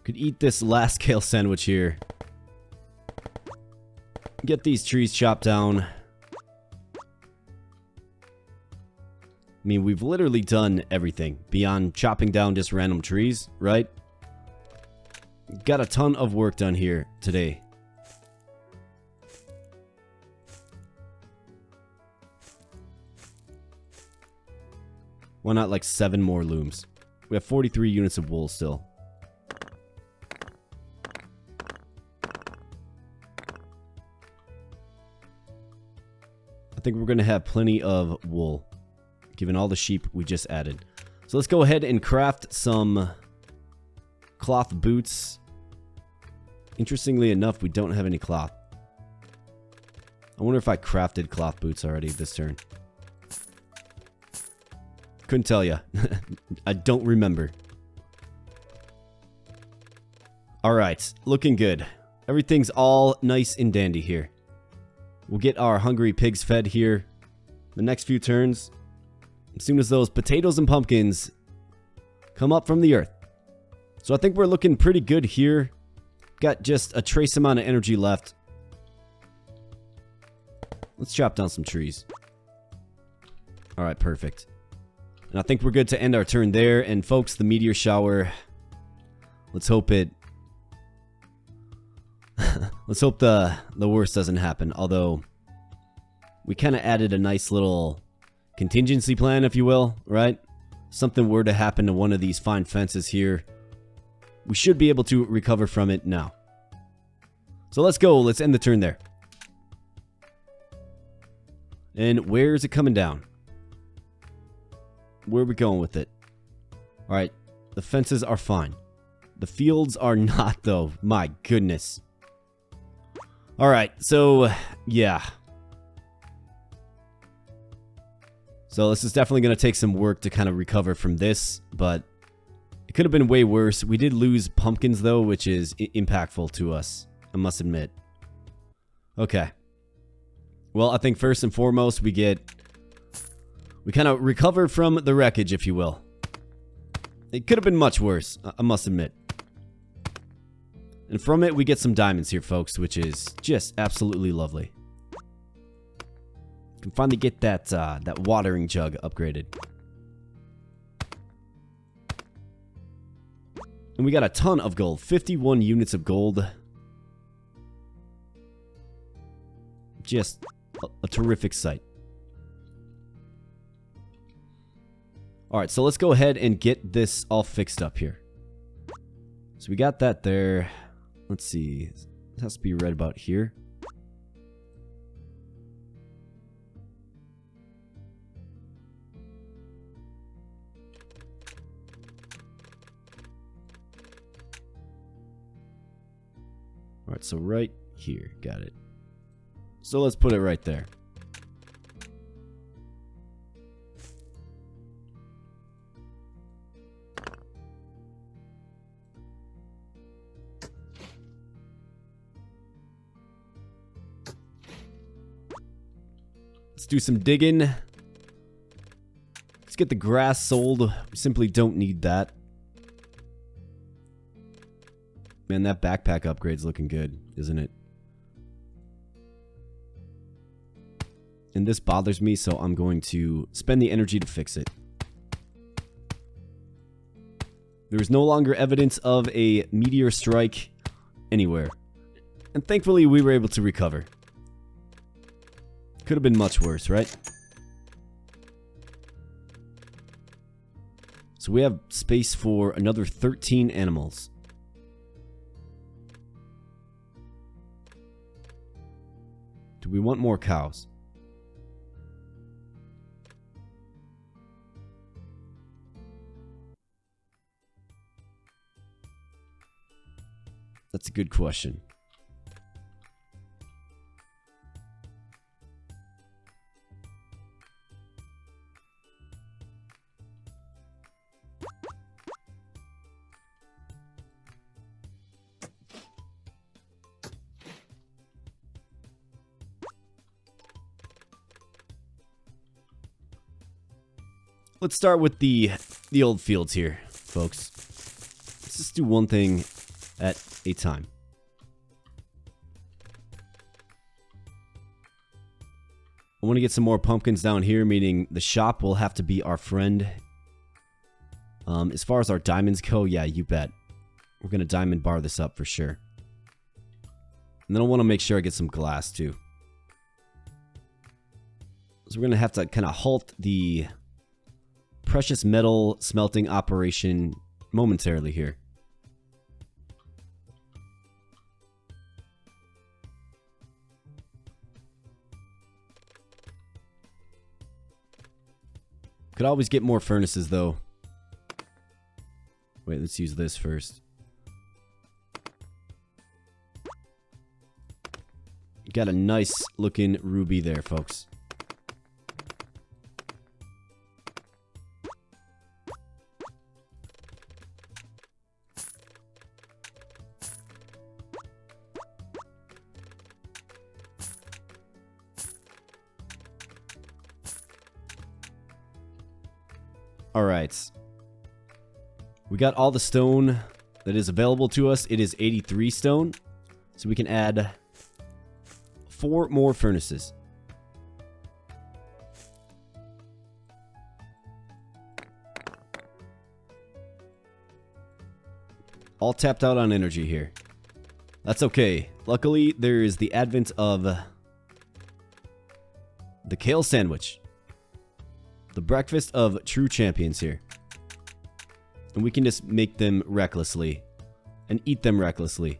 Could eat this last kale sandwich here. Get these trees chopped down. I mean, we've literally done everything beyond chopping down just random trees, right? Got a ton of work done here today. Why not like 7 more looms? We have 43 units of wool still. I think we're going to have plenty of wool, given all the sheep we just added. So let's go ahead and craft some cloth boots. Interestingly enough, we don't have any cloth. I wonder if I crafted cloth boots already this turn. Couldn't tell you. I don't remember. Alright, looking good. Everything's all nice and dandy here. We'll get our hungry pigs fed here the next few turns. As soon as those potatoes and pumpkins come up from the earth. So I think we're looking pretty good here. Got just a trace amount of energy left. Let's chop down some trees. Alright, perfect. And I think we're good to end our turn there. And folks, the meteor shower. Let's hope it... Let's hope the worst doesn't happen. Although, we kind of added a nice little contingency plan, if you will, right? Something were to happen to one of these fine fences here. We should be able to recover from it now. So let's go. Let's end the turn there. And where is it coming down? Where are we going with it? Alright, the fences are fine. The fields are not, though. My goodness. Alright, so, yeah. So this is definitely going to take some work to kind of recover from this, but it could have been way worse. We did lose pumpkins, though, which is impactful to us, I must admit. Okay. Well, I think first and foremost, we kind of recover from the wreckage, if you will. It could have been much worse, I must admit. And from it, we get some diamonds here, folks, which is just absolutely lovely. Can finally get that watering jug upgraded. And we got a ton of gold, 51 units of gold. Just a terrific sight. Alright, so let's go ahead and get this all fixed up here. So we got that there. Let's see. It has to be right about here. Alright, so right here. Got it. So let's put it right there. Let's do some digging. Let's get the grass sold. We simply don't need that. Man, that backpack upgrade's looking good, isn't it? And this bothers me, so I'm going to spend the energy to fix it. There is no longer evidence of a meteor strike anywhere. And thankfully, we were able to recover. Could have been much worse, right? So we have space for another 13 animals. Do we want more cows? That's a good question. Let's start with the old fields here, folks. Let's just do one thing at a time. I want to get some more pumpkins down here, meaning the shop will have to be our friend. As far as our diamonds go, yeah, you bet. We're going to diamond bar this up for sure. And then I want to make sure I get some glass too. So we're going to have to kind of halt the precious metal smelting operation momentarily here. Could always get more furnaces though. Wait, let's use this first. Got a nice looking ruby there, folks. Alright. We got all the stone that is available to us. It is 83 stone. So we can add 4 more furnaces. All tapped out on energy here. That's okay. Luckily, there is the advent of the kale sandwich. The breakfast of true champions here. And we can just make them recklessly. And eat them recklessly.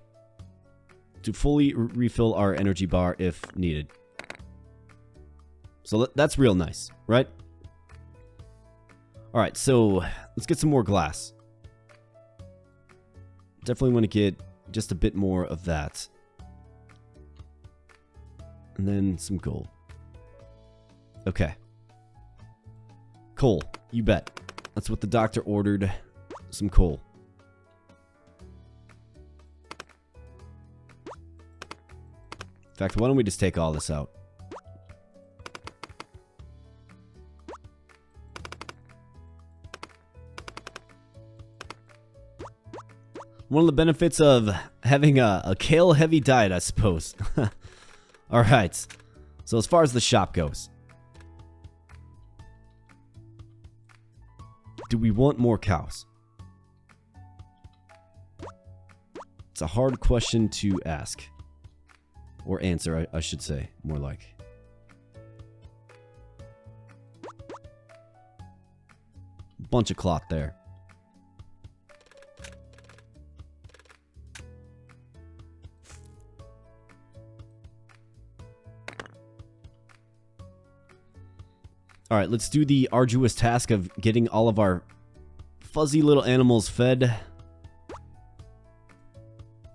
To fully refill our energy bar if needed. So that's real nice, right? Alright, so let's get some more glass. Definitely want to get just a bit more of that. And then some gold. Okay. Coal, you bet. That's what the doctor ordered. Some coal. In fact, why don't we just take all this out? One of the benefits of having a kale-heavy diet, I suppose. Alright. So as far as the shop goes. Do we want more cows? It's a hard question to ask. Or answer, I should say. More like. Bunch of cloth there. Alright, let's do the arduous task of getting all of our fuzzy little animals fed.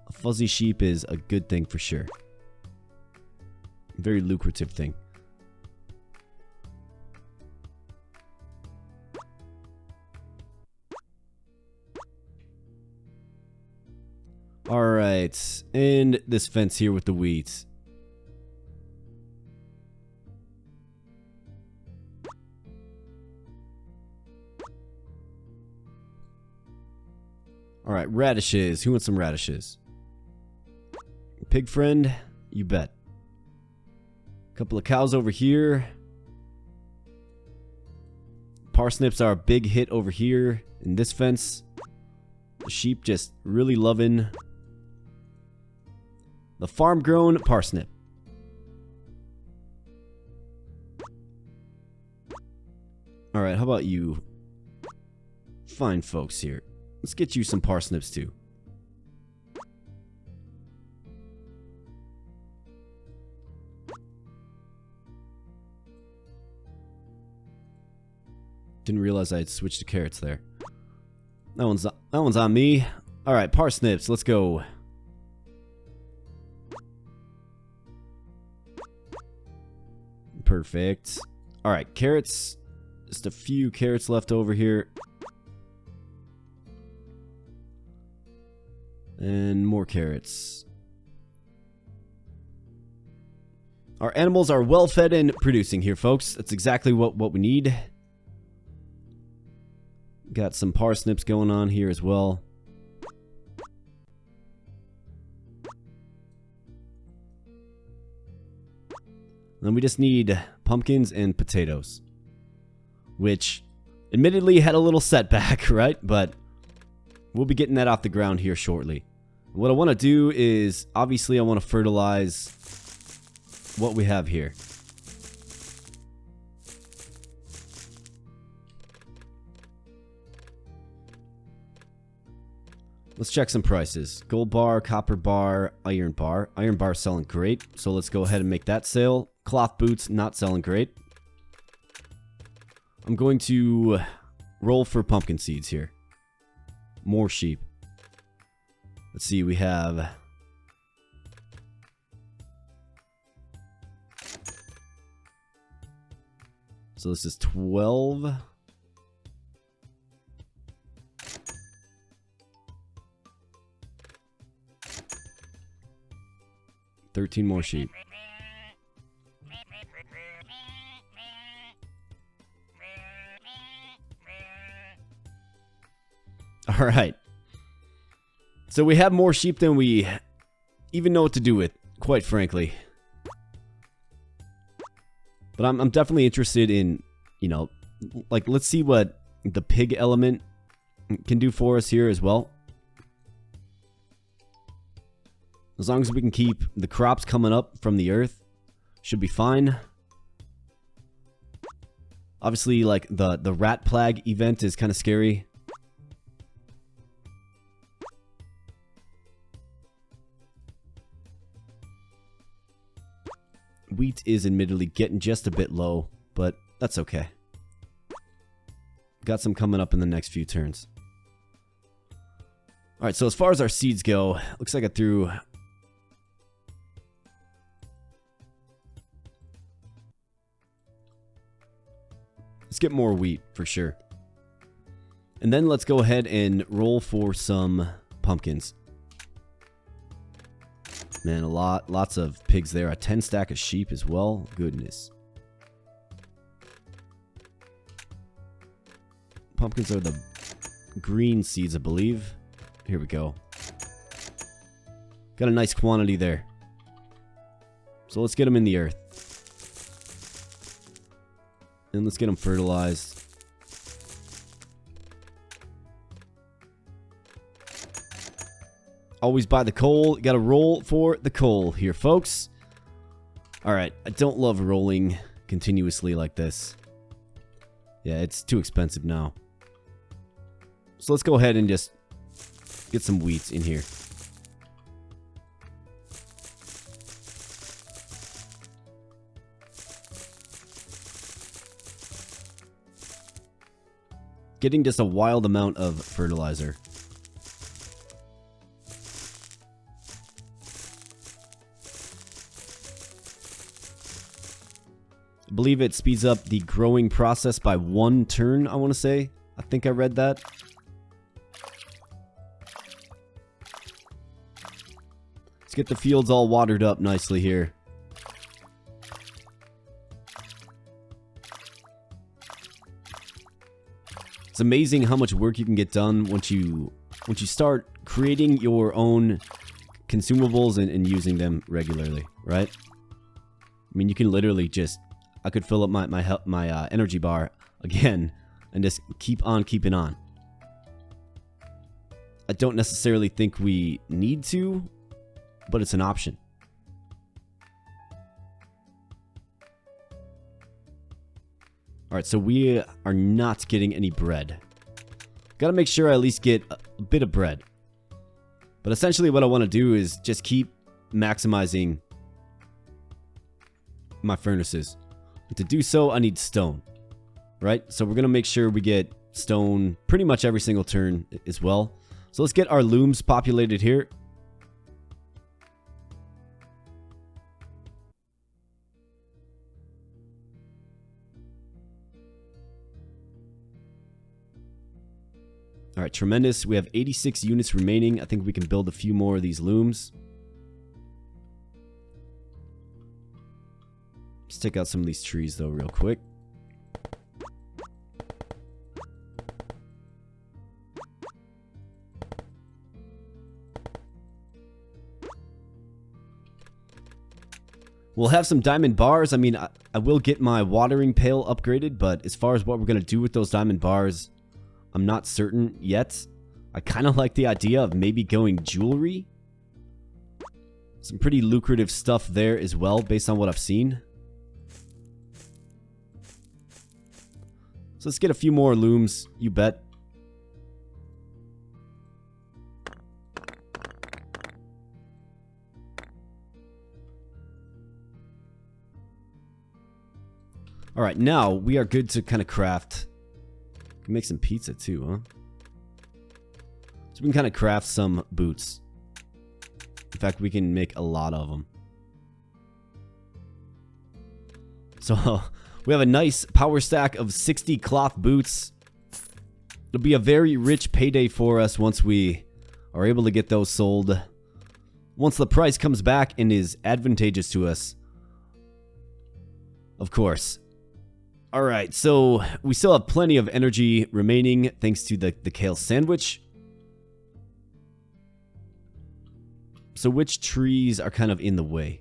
A fuzzy sheep is a good thing for sure. Very lucrative thing. Alright, and this fence here with the weeds. Alright, radishes. Who wants some radishes? Pig friend? You bet. Couple of cows over here. Parsnips are a big hit over here in this fence. The sheep just really loving the farm-grown parsnip. Alright, how about you fine folks here? Let's get you some parsnips too. Didn't realize I had switched to carrots there. That one's on me. Alright, parsnips, let's go. Perfect. Alright, carrots. Just a few carrots left over here. And more carrots. Our animals are well fed and producing here, folks. That's exactly what we need. Got some parsnips going on here as well. Then we just need pumpkins and potatoes. Which, admittedly, had a little setback, right? But we'll be getting that off the ground here shortly. What I want to do is, obviously, I want to fertilize what we have here. Let's check some prices. Gold bar, copper bar, iron bar. Iron bar selling great, so let's go ahead and make that sale. Cloth boots, not selling great. I'm going to roll for pumpkin seeds here. More sheep. Let's see, we have... So this is 12... 13 more sheep. Alright. So we have more sheep than we even know what to do with, quite frankly. But I'm definitely interested in, you know, like, let's see what the pig element can do for us here as well. As long as we can keep the crops coming up from the earth, should be fine. Obviously, like, the rat plague event is kind of scary. Wheat is admittedly getting just a bit low, but that's okay. Got some coming up in the next few turns. Alright, so as far as our seeds go, looks like I threw... Let's get more wheat, for sure. And then let's go ahead and roll for some pumpkins. Man, lots of pigs there. A 10 stack of sheep as well. Goodness. Pumpkins are the green seeds, I believe. Here we go. Got a nice quantity there. So let's get them in the earth. And let's get them fertilized. Always buy the coal. Got to roll for the coal here, folks. Alright, I don't love rolling continuously like this. Yeah, it's too expensive now. So let's go ahead and just get some wheat in here. Getting just a wild amount of fertilizer. I believe it speeds up the growing process by 1 turn, I want to say. I think I read that. Let's get the fields all watered up nicely here. It's amazing how much work you can get done once you start creating your own consumables and using them regularly, right? I mean, you can literally just... I could fill up my energy bar again and just keep on keeping on. I don't necessarily think we need to, but it's an option. Alright, so we are not getting any bread. Gotta make sure I at least get a bit of bread. But essentially what I want to do is just keep maximizing my furnaces. And to do so, I need stone. Right? So we're gonna make sure we get stone pretty much every single turn as well. So let's get our looms populated here. Alright, tremendous. We have 86 units remaining. I think we can build a few more of these looms. Let's take out some of these trees though real quick. We'll have some diamond bars. I mean, I will get my watering pail upgraded, but as far as what we're going to do with those diamond bars, I'm not certain yet. I kind of like the idea of maybe going jewelry. Some pretty lucrative stuff there as well, based on what I've seen. So let's get a few more looms, you bet. Alright, now we are good to kind of craft. We can make some pizza too, huh? So we can kind of craft some boots. In fact, we can make a lot of them. So we have a nice power stack of 60 cloth boots. It'll be a very rich payday for us once we are able to get those sold. Once the price comes back and is advantageous to us. Of course. Alright, so we still have plenty of energy remaining thanks to the kale sandwich. So which trees are kind of in the way?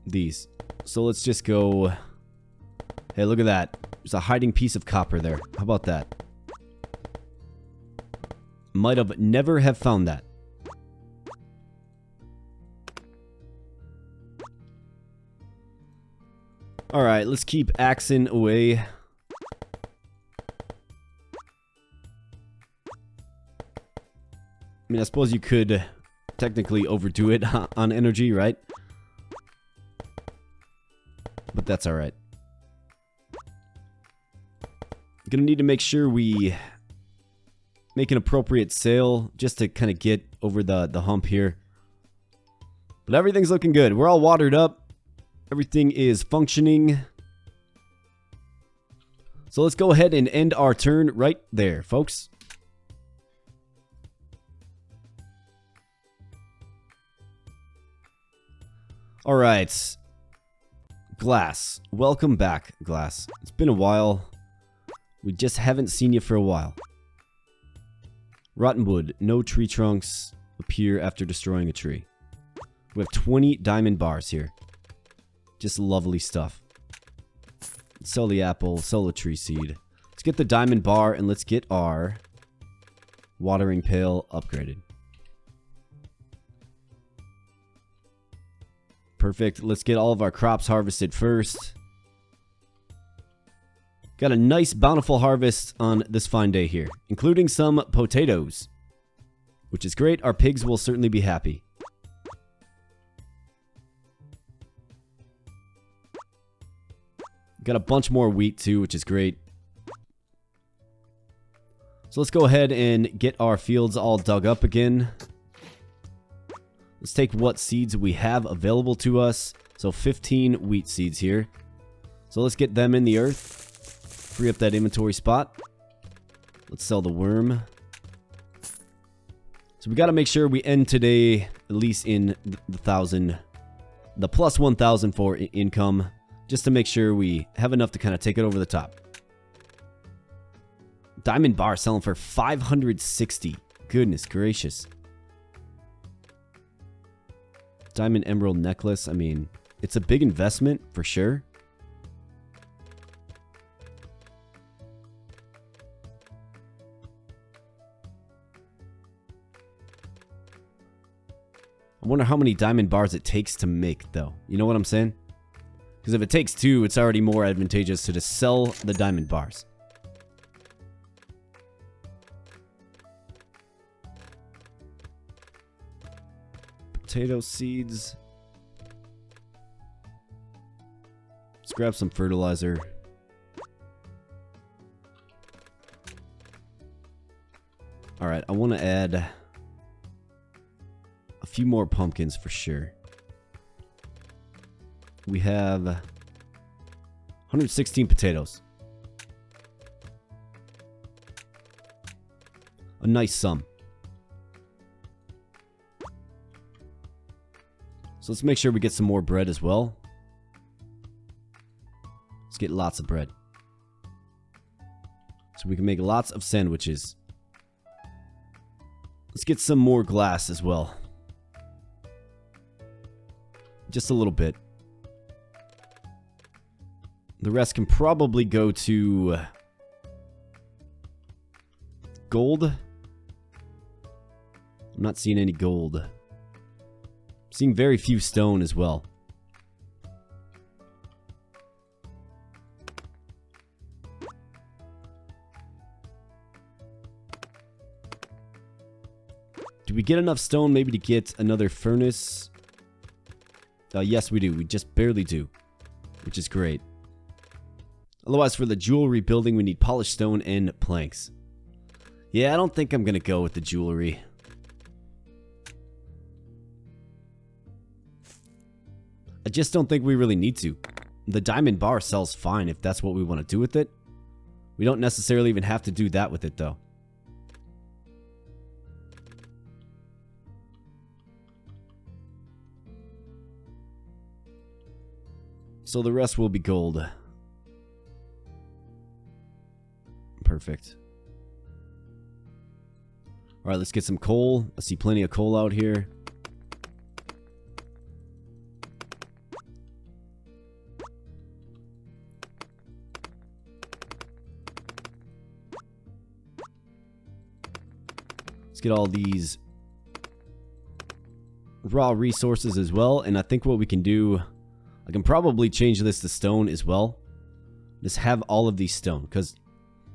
These. So let's just go... Hey, look at that. There's a hiding piece of copper there. How about that? Might have never have found that. Alright, let's keep axing away. I mean, I suppose you could technically overdo it on energy, right? But that's alright. Gonna need to make sure we make an appropriate sale just to kind of get over the hump here. But everything's looking good. We're all watered up. Everything is functioning. So let's go ahead and end our turn right there, folks. Alright. Glass. Welcome back, Glass. It's been a while. We just haven't seen you for a while. Rotten wood. No tree trunks appear after destroying a tree. We have 20 diamond bars here. Just lovely stuff. Sell the apple, sell the tree seed. Let's get the diamond bar and let's get our watering pail upgraded. Perfect. Let's get all of our crops harvested first. Got a nice bountiful harvest on this fine day here, including some potatoes, which is great. Our pigs will certainly be happy. Got a bunch more wheat too, which is great. So let's go ahead and get our fields all dug up again. Let's take what seeds we have available to us. So 15 wheat seeds here. So let's get them in the earth. Free up that inventory spot. Let's sell the worm. So we got to make sure we end today at least in the plus 1,000 for income. Just to make sure we have enough to kind of take it over the top. Diamond bar selling for 560. Goodness gracious. Diamond emerald necklace. I mean, it's a big investment for sure. I I wonder how many diamond bars it takes to make, though. You know what I'm saying? Because if it takes 2, it's already more advantageous to just sell the diamond bars. Potato seeds. Let's grab some fertilizer. Alright, I want to add a few more pumpkins for sure. We have 116 potatoes. A nice sum. So let's make sure we get some more bread as well. Let's get lots of bread. So we can make lots of sandwiches. Let's get some more glass as well. Just a little bit. The rest can probably go to gold. I'm not seeing any gold. I'm seeing very few stone as well. Do we get enough stone maybe to get another furnace? Yes, we do. We just barely do, which is great. Otherwise, for the jewelry building, we need polished stone and planks. Yeah, I don't think I'm going to go with the jewelry. I just don't think we really need to. The diamond bar sells fine if that's what we want to do with it. We don't necessarily even have to do that with it, though. So the rest will be gold. Perfect. Alright, let's get some coal. I see plenty of coal out here. Let's get all these raw resources as well. And I think what we can do, I can probably change this to stone as well. Just have all of these stone, because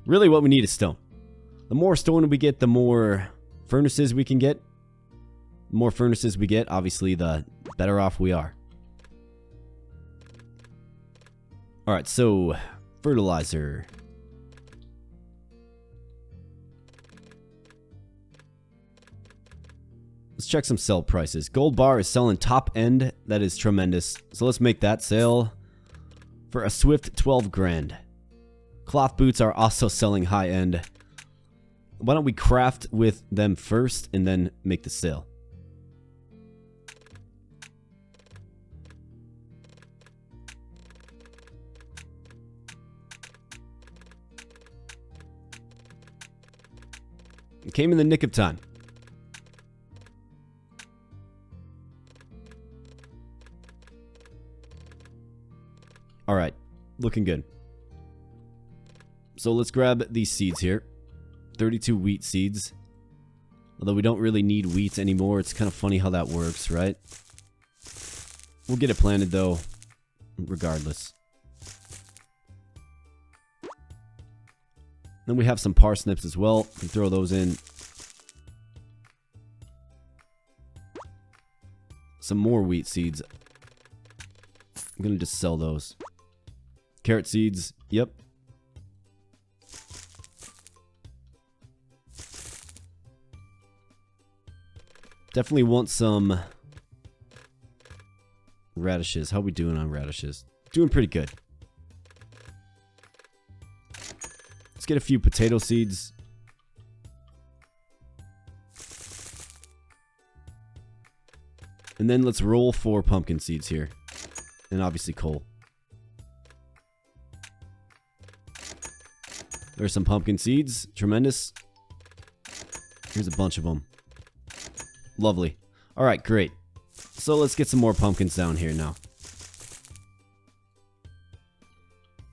really what we need is stone. The more stone we get, the more furnaces we can get. The more furnaces we get, obviously, the better off we are. Alright, so fertilizer. Let's check some sell prices. Gold bar is selling top end. That is tremendous. So let's make that sale for a swift 12 grand. Cloth boots are also selling high end. Why don't we craft with them first and then make the sale? It came in the nick of time. Alright, looking good. So let's grab these seeds here. 32 wheat seeds. Although we don't really need wheat anymore. It's kind of funny how that works, right? We'll get it planted though, regardless. Then we have some parsnips as well. We can throw those in. Some more wheat seeds. I'm going to just sell those. Carrot seeds. Yep. Definitely want some radishes. How are we doing on radishes? Doing pretty good. Let's get a few potato seeds. And then let's roll for pumpkin seeds here. And obviously coal. There's some pumpkin seeds. Tremendous. Here's a bunch of them. Lovely. Alright, great. So let's get some more pumpkins down here now.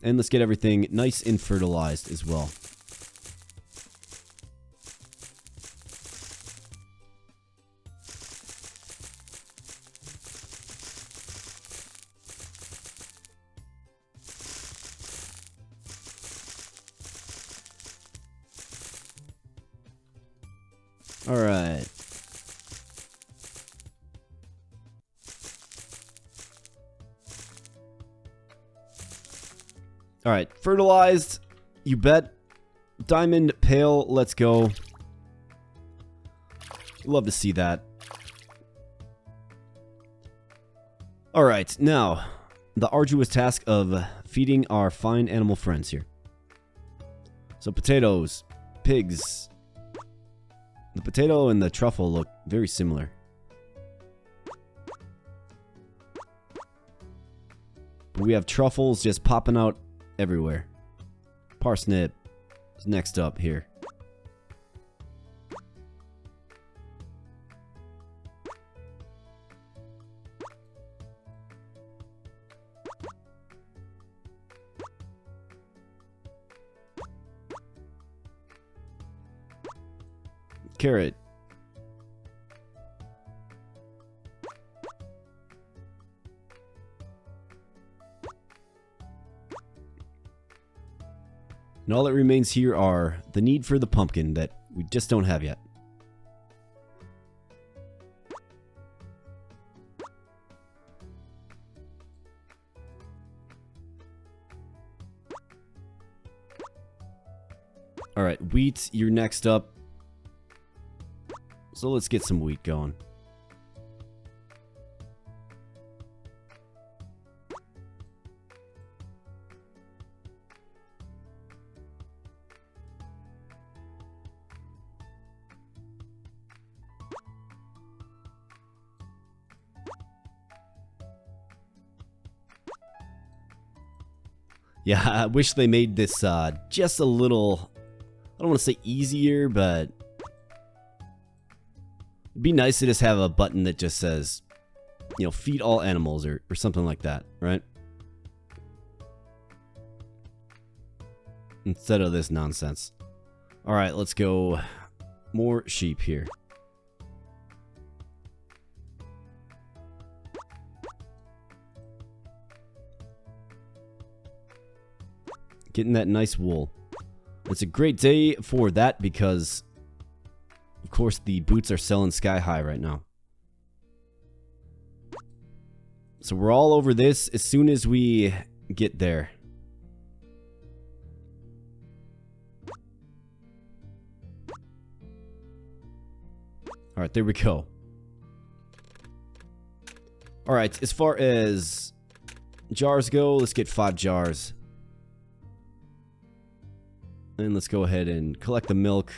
And let's get everything nice and fertilized as well. Alright. Alright, fertilized, you bet. Diamond, pale, let's go. Love to see that. Alright, now, the arduous task of feeding our fine animal friends here. So potatoes, pigs. The potato and the truffle look very similar. But we have truffles just popping out everywhere. Parsnip is next up here. Carrot. And all that remains here are the need for the pumpkin that we just don't have yet. Alright, wheat, you're next up. So let's get some wheat going. Yeah, I wish they made this just a little, I don't want to say easier, but it'd be nice to just have a button that just says, you know, feed all animals or something like that, right? Instead of this nonsense. Alright, let's go more sheep here. Getting that nice wool. It's a great day for that because, of course, the boots are selling sky high right now. So we're all over this as soon as we get there. Alright, there we go. Alright, as far as jars go, let's get 5 jars. And let's go ahead and collect the milk.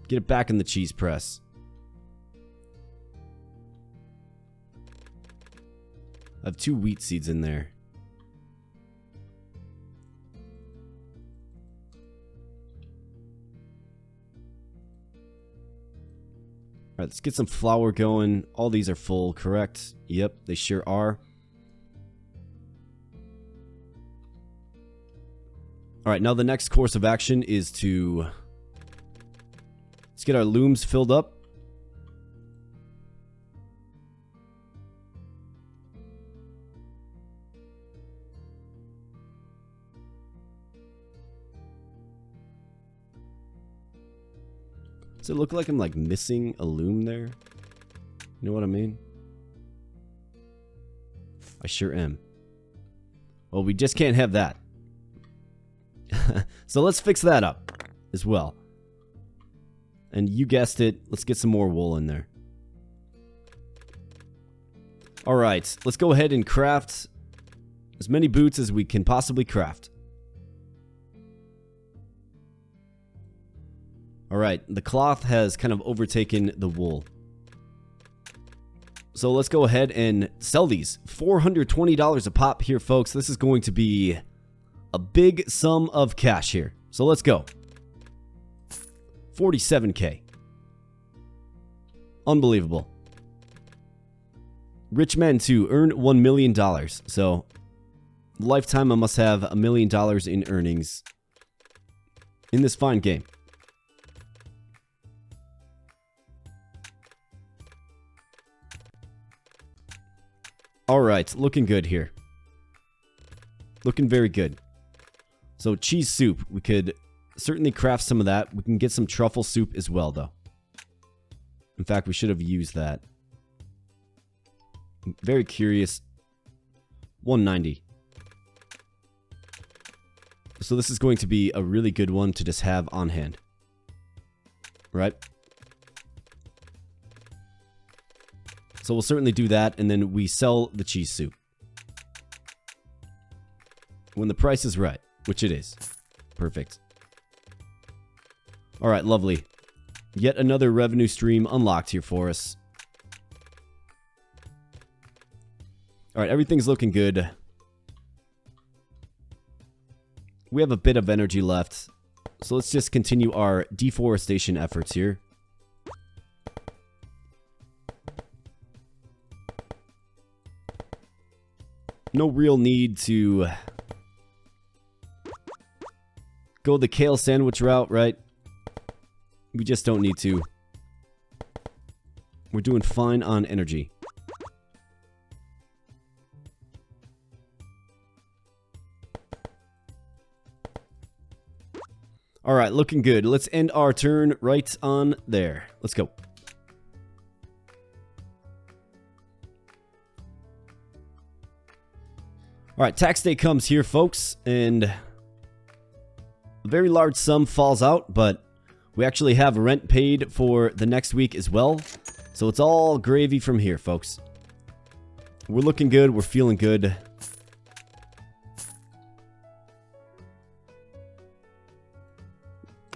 Get it back in the cheese press. I have 2 wheat seeds in there. Alright, let's get some flour going. All these are full, correct? Yep, they sure are. Alright, now the next course of action is to... let's get our looms filled up. Does it look like I'm like missing a loom there? You know what I mean? I sure am. Well, we just can't have that. So let's fix that up as well. And you guessed it, let's get some more wool in there. Alright, let's go ahead and craft as many boots as we can possibly craft. Alright, the cloth has kind of overtaken the wool. So let's go ahead and sell these. $420 a pop here, folks. This is going to be a big sum of cash here. So let's go. 47K. Unbelievable. Rich men to earn $1 million. So, lifetime I must have $1 million in earnings in this fine game. Alright, looking good here. Looking very good. So, cheese soup. We could certainly craft some of that. We can get some truffle soup as well, though. In fact, we should have used that. Very curious. 190. So this is going to be a really good one to just have on hand. Right? So we'll certainly do that, and then we sell the cheese soup. When the price is right, which it is. Perfect. Alright, lovely. Yet another revenue stream unlocked here for us. Alright, everything's looking good. We have a bit of energy left. So let's just continue our deforestation efforts here. No real need to go the kale sandwich route, right? We just don't need to. We're doing fine on energy. Alright, looking good. Let's end our turn right on there. Let's go. Alright, tax day comes here, folks, and a very large sum falls out, but we actually have rent paid for the next week as well. So it's all gravy from here, folks. We're looking good. We're feeling good.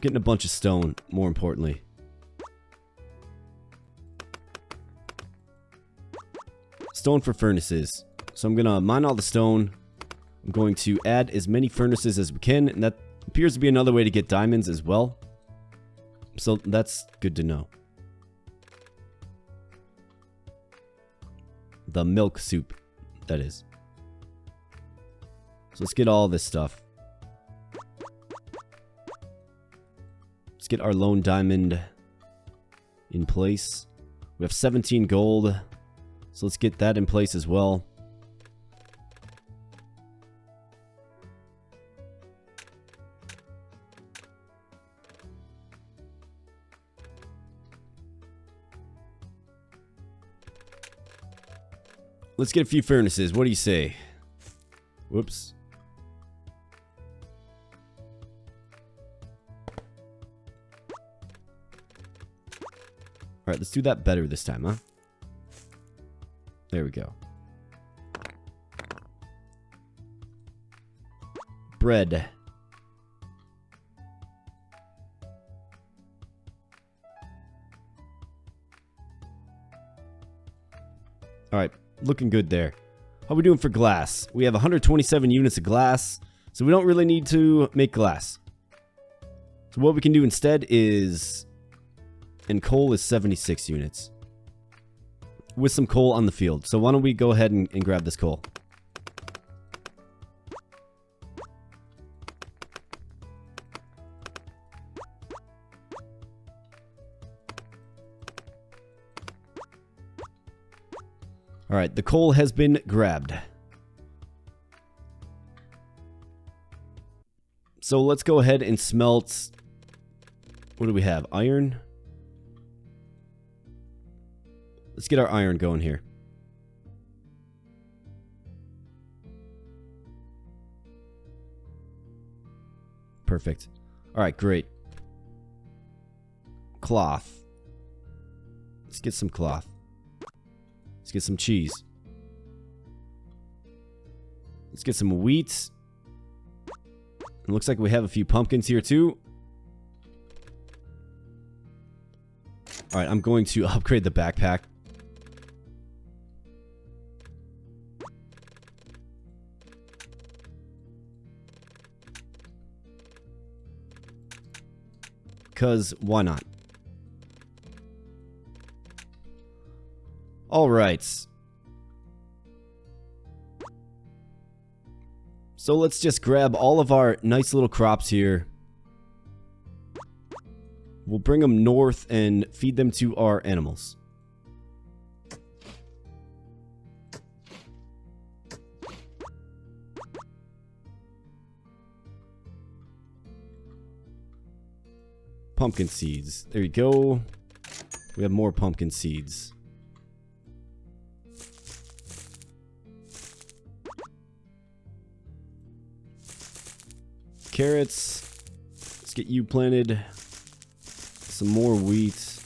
Getting a bunch of stone, more importantly. Stone for furnaces. So I'm going to mine all the stone. I'm going to add as many furnaces as we can. And that appears to be another way to get diamonds as well. So that's good to know. The milk soup, that is. So let's get all this stuff. Let's get our lone diamond in place. We have 17 gold. So let's get that in place as well. Let's get a few furnaces. What do you say? Whoops. Alright, let's do that better this time, huh? There we go. Bread. Alright, looking good there. How are we doing for glass? We have 127 units of glass, so we don't really need to make glass. So what we can do instead is... And coal is 76 units. With some coal on the field. So why don't we go ahead and grab this coal. Alright, the coal has been grabbed. So let's go ahead and smelt... What do we have? Iron? Let's get our iron going here. Perfect. Alright, great. Cloth. Let's get some cloth. Let's get some cheese. Let's get some wheat. It looks like we have a few pumpkins here too. Alright, I'm going to upgrade the backpack. Because why not? Alright. So let's just grab all of our nice little crops here. We'll bring them north and feed them to our animals. Pumpkin seeds. There you go. We have more pumpkin seeds. Carrots. Let's get you planted. Some more wheat.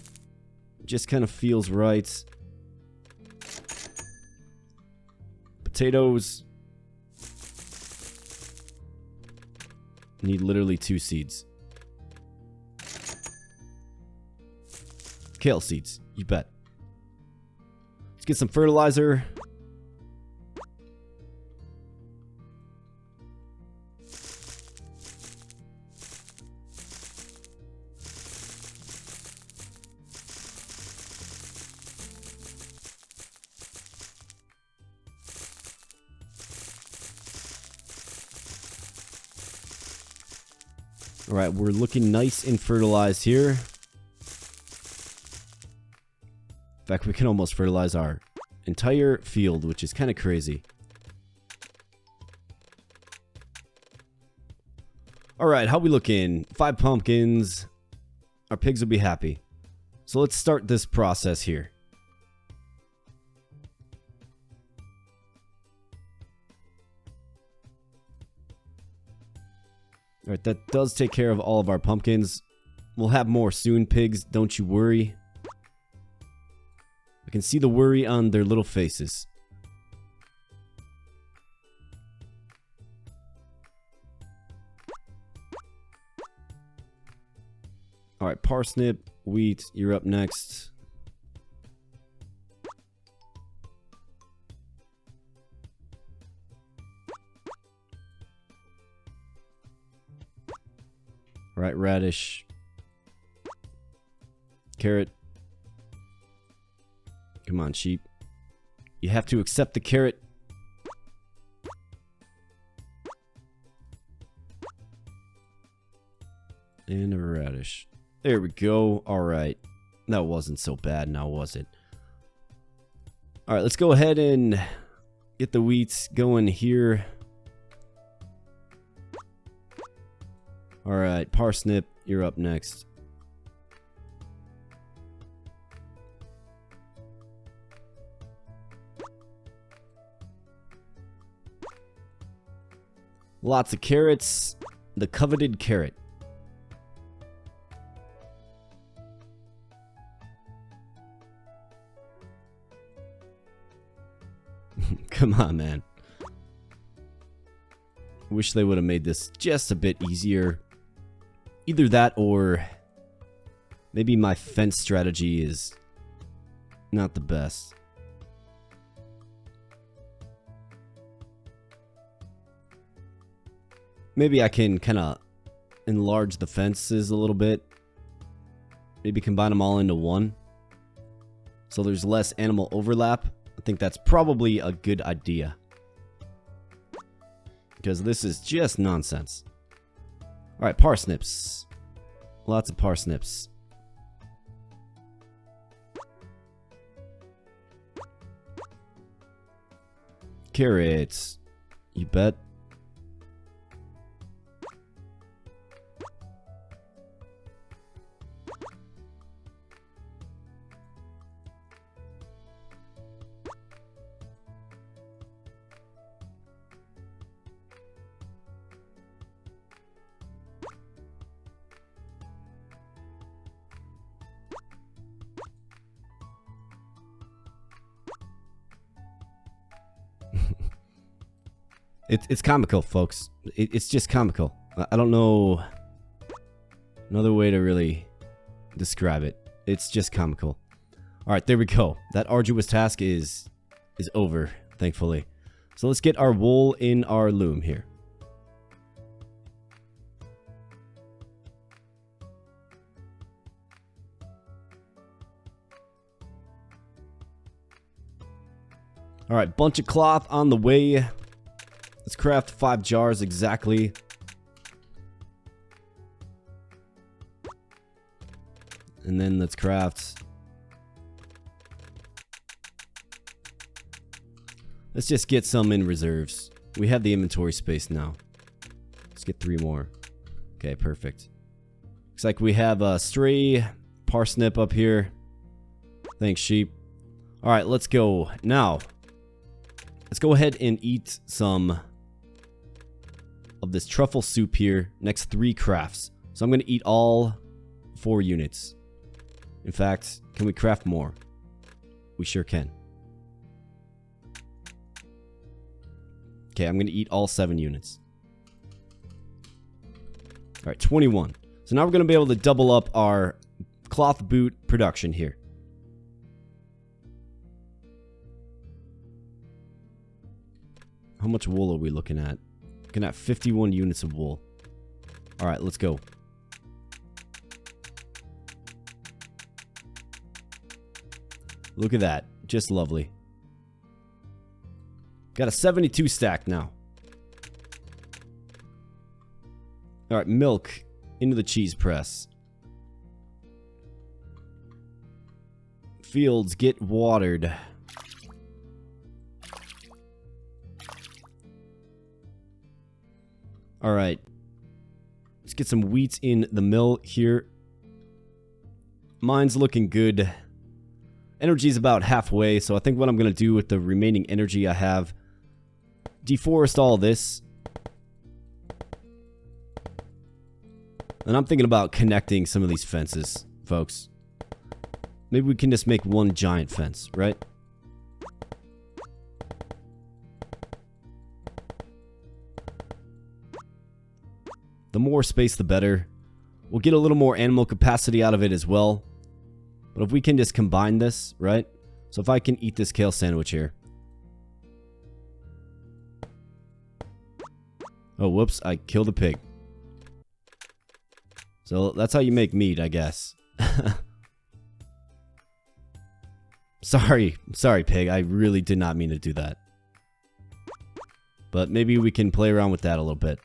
Just kind of feels right. Potatoes. Need literally 2 seeds. Kale seeds, you bet. Let's get some fertilizer. All right, we're looking nice and fertilized here. In fact, we can almost fertilize our entire field, which is kind of crazy. All right, how we looking? 5 pumpkins. Our pigs will be happy. So let's start this process here. All right, that does take care of all of our pumpkins. We'll have more soon, pigs. Don't you worry. I can see the worry on their little faces. All right, parsnip, wheat, you're up next. All right, radish, carrot. Come on, sheep. You have to accept the carrot. And a radish. There we go. All right. That wasn't so bad now, was it? All right, let's go ahead and get the wheat going here. All right, parsnip, you're up next. Lots of carrots. The coveted carrot. Come on, man. Wish they would have made this just a bit easier. Either that or maybe my fence strategy is not the best. Maybe I can kind of enlarge the fences a little bit. Maybe combine them all into one. So there's less animal overlap. I think that's probably a good idea. Because this is just nonsense. Alright, parsnips. Lots of parsnips. Carrots. You bet. It's comical, folks. It's just comical. I don't know another way to really describe it. It's just comical. All right, there we go. That arduous task is over, thankfully. So let's get our wool in our loom here. All right, bunch of cloth on the way. Let's craft 5 jars exactly. And then let's craft. Let's just get some in reserves. We have the inventory space now. Let's get 3 more. Okay, perfect. Looks like we have a stray parsnip up here. Thanks, sheep. All right, let's go. Now, let's go ahead and eat some of this truffle soup here. Next 3 crafts. So I'm going to eat all 4 units. In fact, can we craft more? We sure can. Okay, I'm going to eat all 7 units. All right, 21. So now we're going to be able to double up our cloth boot production here. How much wool are we looking at? Looking at 51 units of wool. All right, let's go. Look at that. Just lovely. Got a 72 stack now. All right, milk into the cheese press. Fields get watered. All right. Let's get some wheat in the mill here. Mine's looking good. Energy's about halfway, so I think what I'm going to do with the remaining energy I have, deforest all this. And I'm thinking about connecting some of these fences, folks. Maybe we can just make one giant fence, right? The more space, the better. We'll get a little more animal capacity out of it as well. But if we can just combine this, right? So if I can eat this kale sandwich here. Oh, whoops. I killed a pig. So that's how you make meat, I guess. Sorry, pig. I really did not mean to do that. But maybe we can play around with that a little bit.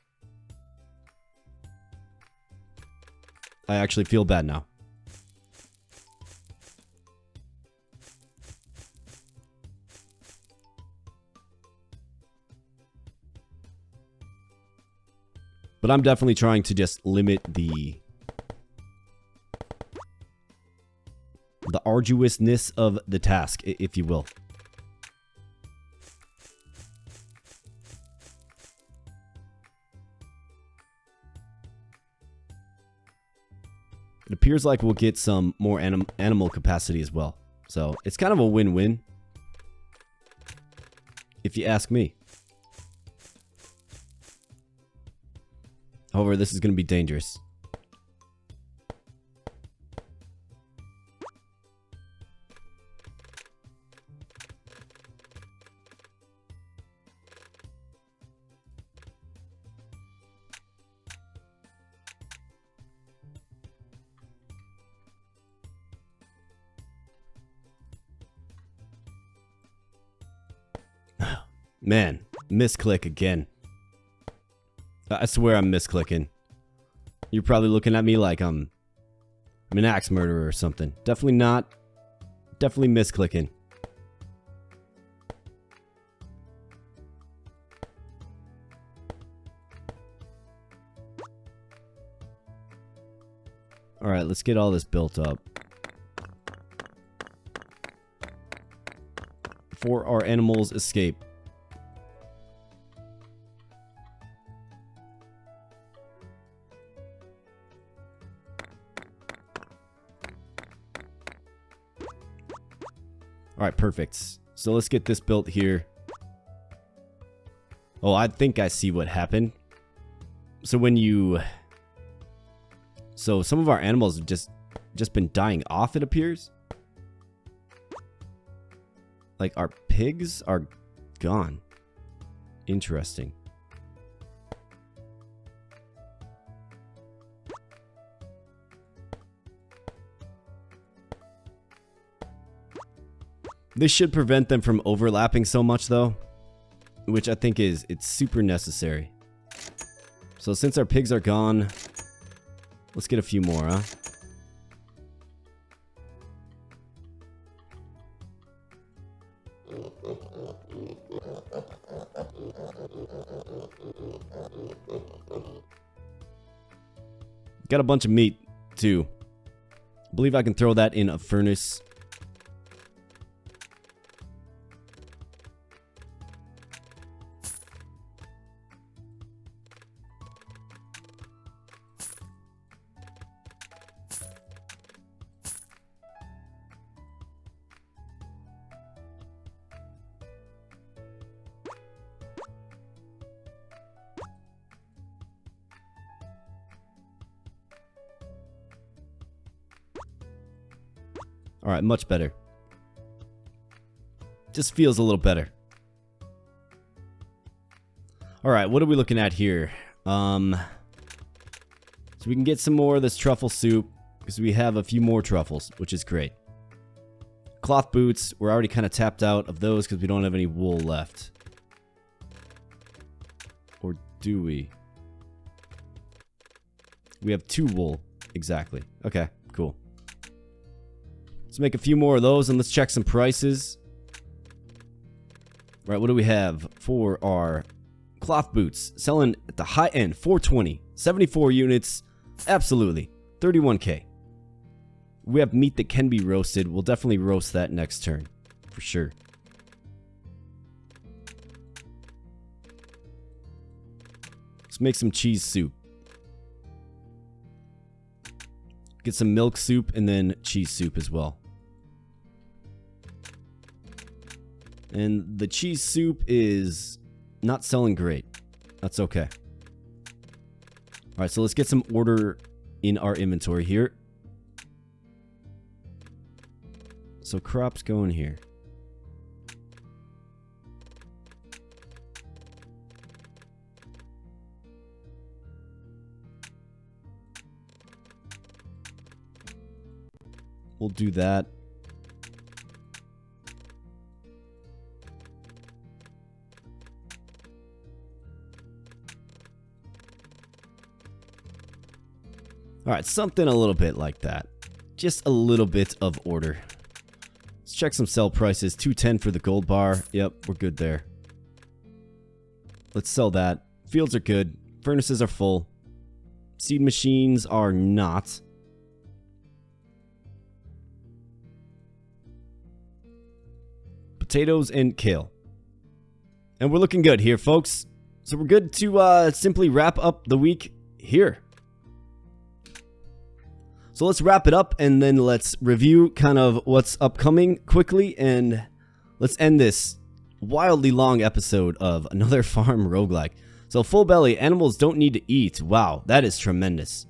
I actually feel bad now. But I'm definitely trying to just limit the arduousness of the task, if you will. It appears like we'll get some more animal capacity as well. So it's kind of a win-win, if you ask me. However, this is going to be dangerous. Man, misclick again. I swear I'm misclicking. You're probably looking at me like I'm an axe murderer or something. Definitely not. Definitely misclicking. Alright, let's get all this built up. Before our animals escape. Alright, perfect. So let's get this built here. Oh, I think I see what happened. So when you... So some of our animals have just been dying off, it appears. Like, our pigs are gone. Interesting. This should prevent them from overlapping so much, though, which I think it's super necessary. So since our pigs are gone, let's get a few more, huh? Got a bunch of meat, too. I believe I can throw that in a furnace. Alright, much better. Just feels a little better. Alright, what are we looking at here? So we can get some more of this truffle soup, because we have a few more truffles, which is great. Cloth boots, we're already kind of tapped out of those because we don't have any wool left. Or do we? We have 2 wool, exactly. Okay, cool. Let's make a few more of those and let's check some prices. Right, what do we have for our cloth boots? Selling at the high end, 420, 74 units, absolutely, 31k. We have meat that can be roasted. We'll definitely roast that next turn, for sure. Let's make some cheese soup. Get some milk soup and then cheese soup as well. And the cheese soup is not selling great. That's okay. Alright, so let's get some order in our inventory here. So crops go in here. We'll do that. Alright, something a little bit like that. Just a little bit of order. Let's check some sell prices. 210 for the gold bar. Yep, we're good there. Let's sell that. Fields are good. Furnaces are full. Seed machines are not. Potatoes and kale. And we're looking good here, folks. So we're good to simply wrap up the week here. So let's wrap it up and then let's review kind of what's upcoming quickly, and let's end this wildly long episode of another Farm Roguelike. So full belly, animals don't need to eat. Wow, that is tremendous.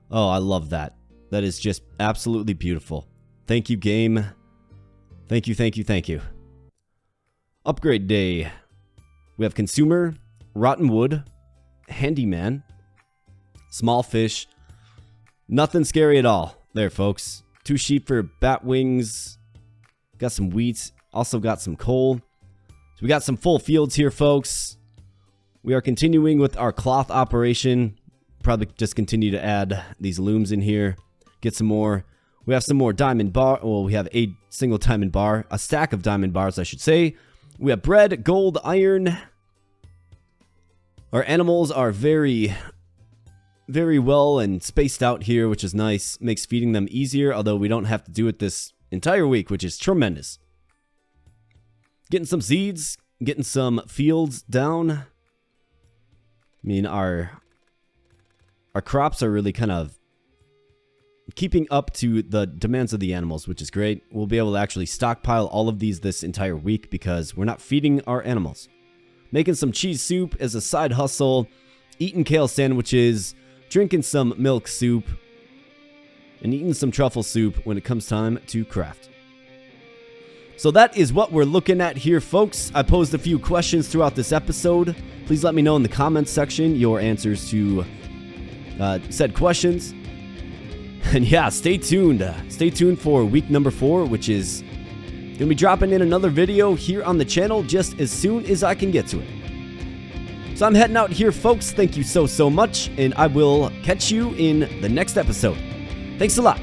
Oh, I love that. That is just absolutely beautiful. Thank you, game. Thank you, thank you, thank you. Upgrade day. We have consumer, rotten wood, handyman, small fish. Nothing scary at all there, folks. 2 sheep for bat wings. Got some wheat. Also got some coal. So we got some full fields here, folks. We are continuing with our cloth operation. Probably just continue to add these looms in here. Get some more. We have some more diamond bar. Well, we have a single diamond bar. A stack of diamond bars, I should say. We have bread, gold, iron. Our animals are very well and spaced out here, which is nice. Makes feeding them easier, although we don't have to do it this entire week, which is tremendous. Getting some seeds, getting some fields down. I mean, our crops are really kind of keeping up to the demands of the animals, which is great. We'll be able to actually stockpile all of these this entire week because we're not feeding our animals. Making some cheese soup as a side hustle, eating kale sandwiches, drinking some milk soup, and eating some truffle soup when it comes time to craft. So that is what we're looking at here, folks. I posed a few questions throughout this episode. Please let me know in the comments section your answers to said questions. And yeah, stay tuned. Stay tuned for week number 4, which is going to be dropping in another video here on the channel just as soon as I can get to it. So I'm heading out here, folks. Thank you so much, and I will catch you in the next episode. Thanks a lot.